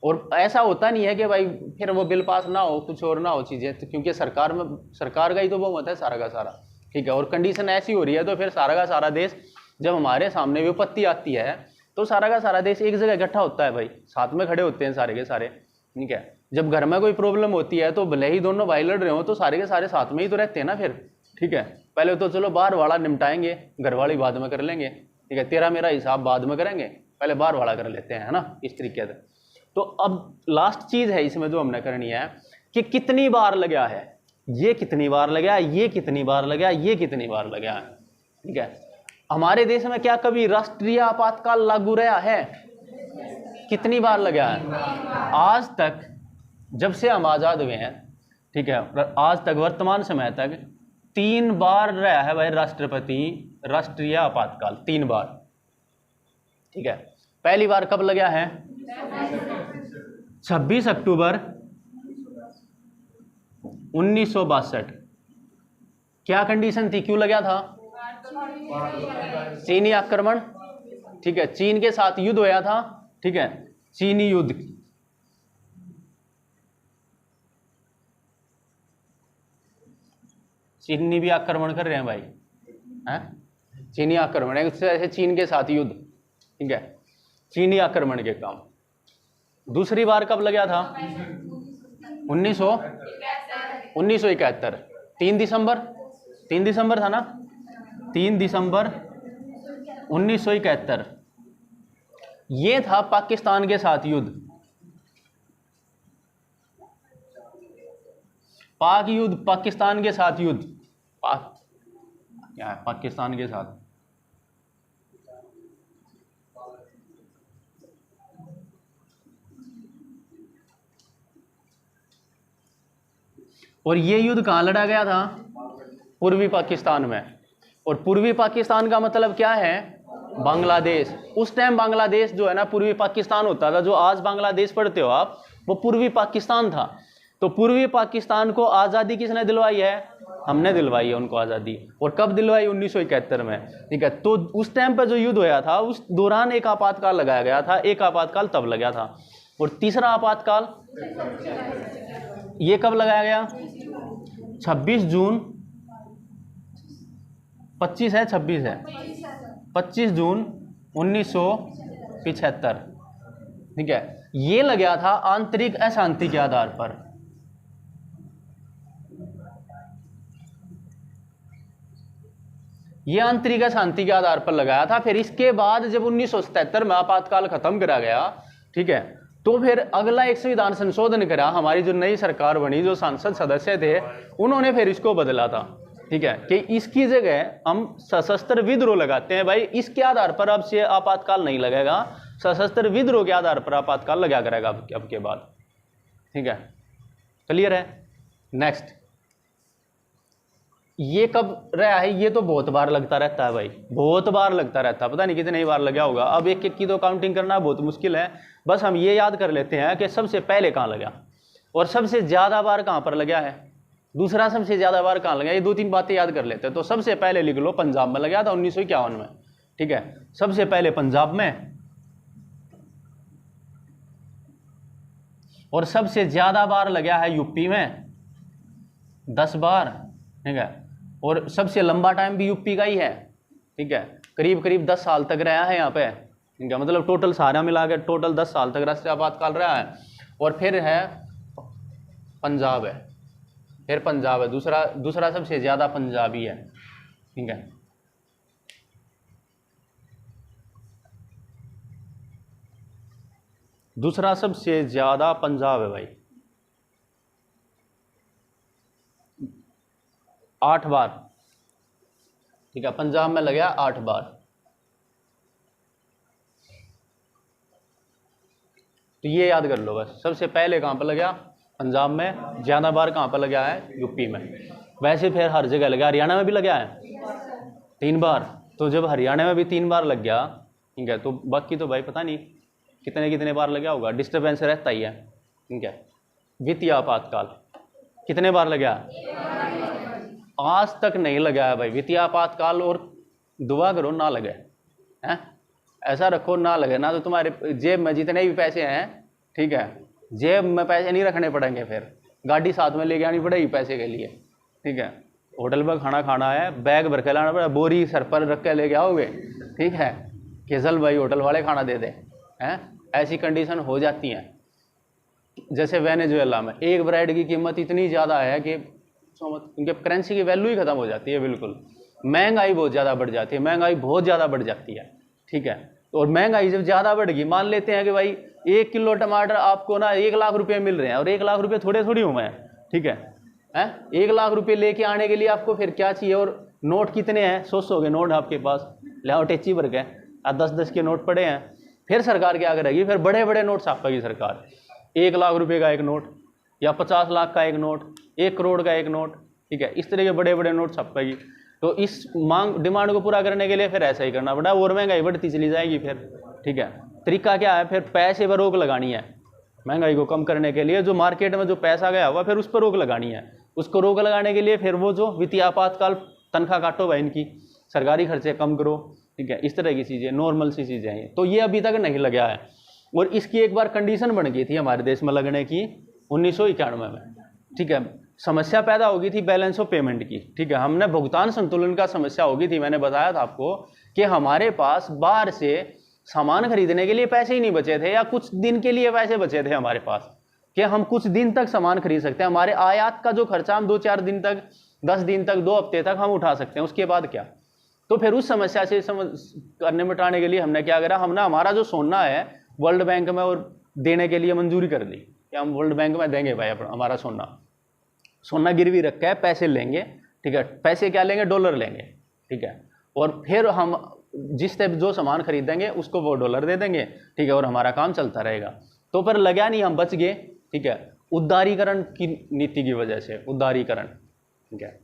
और ऐसा होता नहीं है कि भाई फिर वो बिल पास ना हो, कुछ और ना हो चीजें, तो क्योंकि सरकार का ही तो बहुमत है सारा का सारा, ठीक है। और कंडीशन ऐसी हो रही है तो फिर सारा का सारा देश जब हमारे सामने विपत्ति आती है तो सारा का सारा देश एक जगह इकट्ठा होता है भाई, साथ में खड़े होते हैं सारे के सारे, ठीक है। जब घर में कोई प्रॉब्लम होती है तो भले ही दोनों भाई लड़ रहे हो तो सारे के सारे साथ में ही तो रहते हैं ना फिर, ठीक है। पहले तो चलो बाहर वाला निपटाएंगे, घर वाली बाद में कर लेंगे, ठीक है, तेरा मेरा हिसाब बाद में करेंगे, पहले बाहर वाला कर लेते हैं, है ना, इस तरीके से। तो अब लास्ट चीज है इसमें जो हमने करनी है कि कितनी बार लगा है, ये कितनी बार लगा, ये कितनी बार लगा, ये कितनी बार लगा है, ठीक है। हमारे देश में क्या कभी राष्ट्रीय आपातकाल लागू रहा है? कितनी बार लगा है? आज तक जब से हम आजाद हुए हैं, ठीक है, आज तक वर्तमान समय तक 3 बार रहा है भाई राष्ट्रपति राष्ट्रीय आपातकाल, 3 बार, ठीक है। पहली बार कब लगा है? 26 अक्टूबर 1962। क्या कंडीशन थी, क्यों लगा था? चीनी आक्रमण, ठीक है, चीन के साथ युद्ध होया था, ठीक है, चीनी युद्ध। चीनी भी आक्रमण कर रहे हैं भाई, हैं? चीनी आक्रमण है, उससे ऐसे चीन के साथ युद्ध, ठीक है, चीनी आक्रमण के काम। दूसरी बार कब लगा था? 1971, 3 दिसंबर था ना, 3 दिसंबर 1971। ये था पाकिस्तान के साथ युद्ध। पाक युद्ध, पाकिस्तान के साथ युद्ध, पाक क्या है, पाकिस्तान के साथ। और ये युद्ध कहाँ लड़ा गया था? पूर्वी पाकिस्तान में। और पूर्वी पाकिस्तान का मतलब क्या है? बांग्लादेश। उस टाइम बांग्लादेश जो है ना पूर्वी पाकिस्तान होता था, जो आज बांग्लादेश पढ़ते हो आप, वो पूर्वी पाकिस्तान था। तो पूर्वी पाकिस्तान को आज़ादी किसने दिलवाई है? हमने दिलवाई है उनको आज़ादी। और कब दिलवाई? 1971 में। ठीक है, तो उस टाइम पर जो युद्ध होया था उस दौरान एक आपातकाल लगाया गया था। एक आपातकाल तब लगा था। और तीसरा आपातकाल ये कब लगाया गया? 26 जून 25 है, 26 है, 25 जून 1975। ठीक है, ये लगा था आंतरिक अशांति के आधार पर। ये आंतरिक अशांति के आधार पर लगाया था। फिर इसके बाद जब 1977 में आपातकाल खत्म करा गया, ठीक है, तो फिर अगला एक संविधान संशोधन करा। हमारी जो नई सरकार बनी, जो सांसद सदस्य थे, उन्होंने फिर इसको बदला था। ठीक है, कि इसकी जगह हम सशस्त्र विद्रोह लगाते हैं। भाई इसके आधार पर अब से आपातकाल नहीं लगेगा, सशस्त्र विद्रोह के आधार पर आपातकाल लगा करेगा अब के बाद। ठीक है, क्लियर है? नेक्स्ट, ये कब रहा है? ये तो बहुत बार लगता रहता है भाई, बहुत बार लगता रहता है, पता नहीं कितनी बार लगा होगा। अब एक एक की तो काउंटिंग करना बहुत मुश्किल है। बस हम ये याद कर लेते हैं कि सबसे पहले कहाँ लगा और सबसे ज्यादा बार कहाँ पर लगा है, दूसरा सबसे ज्यादा बार कहाँ लगा। ये दो तीन बातें याद कर लेते हैं। तो सबसे पहले लिख लो, पंजाब में लगा था 1951 में। ठीक है, सबसे पहले पंजाब में। और सबसे ज्यादा बार लगा है यूपी में, 10 बार। ठीक है, और सबसे लंबा टाइम भी यूपी का ही है। ठीक है, करीब करीब 10 साल तक रहा है यहाँ पे। ठीक है, मतलब टोटल सारा मिला के टोटल 10 साल तक राष्ट्रीय आपातकाल रहा है। और फिर है पंजाब है, फिर पंजाब है, दूसरा सबसे ज्यादा पंजाबी है। ठीक है, दूसरा सबसे ज्यादा पंजाब है भाई, 8 बार। ठीक है, पंजाब में लगा 8 बार। तो ये याद कर लो बस, सबसे पहले कहां पर लगा? पंजाब में। ज्यादा बार कहां पर लगा है? यूपी में। वैसे फिर हर जगह लगा, हरियाणा में भी लगा है 3 बार। तो जब हरियाणा में भी 3 बार लग गया, ठीक है, तो बाकी तो भाई पता नहीं कितने कितने बार लगा होगा, डिस्टर्बेंस रहता ही है। ठीक है, वित्तीय आपातकाल कितने बार लगा? आज तक नहीं लगा है भाई वित्तीय आपातकाल। और दुआ करो ना लगे, हैं? ऐसा रखो ना लगे ना, तो तुम्हारे जेब में जितने भी पैसे हैं, ठीक है, जेब में पैसे नहीं रखने पड़ेंगे, फिर गाड़ी साथ में लेके आनी पड़ेगी पैसे के लिए। ठीक है, होटल पर खाना खाना है, बैग भर के लाना पड़ेगा, बोरी सर पर रख के लेके आओगे। ठीक है, कि चल भाई होटल वाले खाना दे दे, हैं? ऐसी कंडीशन हो जाती है। जैसे वेनेजुएला में एक ब्रेड की कीमत इतनी ज़्यादा है कि उनके करेंसी की वैल्यू ही खत्म हो जाती है। बिल्कुल महंगाई बहुत ज़्यादा बढ़ जाती है, महंगाई बहुत ज़्यादा बढ़ जाती है। ठीक है, और महंगाई जब ज़्यादा बढ़ गई, मान लेते हैं कि भाई 1 किलो टमाटर आपको ना 1 लाख रुपए मिल रहे हैं, और 1 लाख रुपए थोड़े थोड़ी हुए हैं। ठीक है, 1 लाख रुपए लेके आने के लिए आपको फिर क्या चाहिए? और नोट कितने हैं? 100 के नोट आपके पास, लाओ टेची भर के, 10-10 के नोट पड़े हैं। फिर सरकार क्या करेगी? फिर बड़े बड़े नोट छापेगी सरकार, 1 लाख रुपए का एक नोट, या 50 लाख का एक नोट, 1 करोड़ का एक नोट। ठीक है, इस तरह के बड़े बड़े नोट छापेगी। तो इस मांग डिमांड को पूरा करने के लिए फिर ऐसा ही करना पड़ा, और महंगाई बढ़ती चली जाएगी फिर। ठीक है, तरीका क्या है? फिर पैसे पर रोक लगानी है महंगाई को कम करने के लिए। जो मार्केट में जो पैसा गया हुआ, फिर उस पर रोक लगानी है। उसको रोक लगाने के लिए फिर वो जो वित्तीय आपातकाल, तनख्वाह काटो भाई इनकी, सरकारी खर्चे कम करो। ठीक है, इस तरह की चीज़ें, नॉर्मल सी चीज़ें हैं। तो ये अभी तक नहीं लगा है। और इसकी एक बार कंडीशन बन गई थी हमारे देश में लगने की 1991 में। ठीक है, समस्या पैदा हो गई थी बैलेंस ऑफ पेमेंट की। ठीक है, हमने भुगतान संतुलन का समस्या हो गई थी। मैंने बताया था आपको कि हमारे पास बाहर से सामान खरीदने के लिए पैसे ही नहीं बचे थे, या कुछ दिन के लिए पैसे बचे थे हमारे पास कि हम कुछ दिन तक सामान खरीद सकते हैं। हमारे आयात का जो खर्चा हम 2-4 दिन तक, 10 दिन तक, 2 हफ्ते तक हम उठा सकते हैं, उसके बाद क्या? तो फिर उस समस्या से करने मिटाने के लिए हमने क्या करा? हमने हमारा जो सोना है वर्ल्ड बैंक में और देने के लिए मंजूरी कर दी कि हम वर्ल्ड बैंक में देंगे भाई हमारा सोना। सोना गिरवी रखा है, पैसे लेंगे, ठीक है, पैसे क्या लेंगे, डॉलर लेंगे, ठीक है, और फिर हम जिस टाइप जो सामान खरीदेंगे उसको वो डॉलर दे देंगे, ठीक है, और हमारा काम चलता रहेगा। तो पर लगा नहीं, हम बच गए, ठीक है, उदारीकरण की नीति की वजह से, उदारीकरण, ठीक है,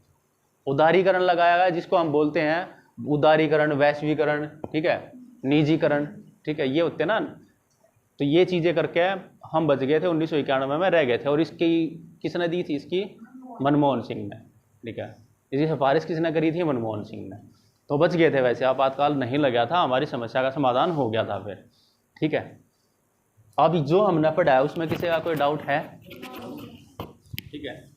उदारीकरण लगाया गया जिसको हम बोलते हैं उदारीकरण, वैश्वीकरण, ठीक है, निजीकरण, ठीक है, ये होते ना। तो ये चीज़ें करके हम बच गए थे, 1991 में रह गए थे। और इसकी किसने दी थी, इसकी मनमोहन सिंह ने, ठीक है, इसकी सिफारिश किसने करी थी, मनमोहन सिंह ने। तो बच गए थे, वैसे आपातकाल नहीं लगा था, हमारी समस्या का समाधान हो गया था फिर, ठीक है। अब जो हमने पढ़ा है उसमें किसी का कोई डाउट है, ठीक है।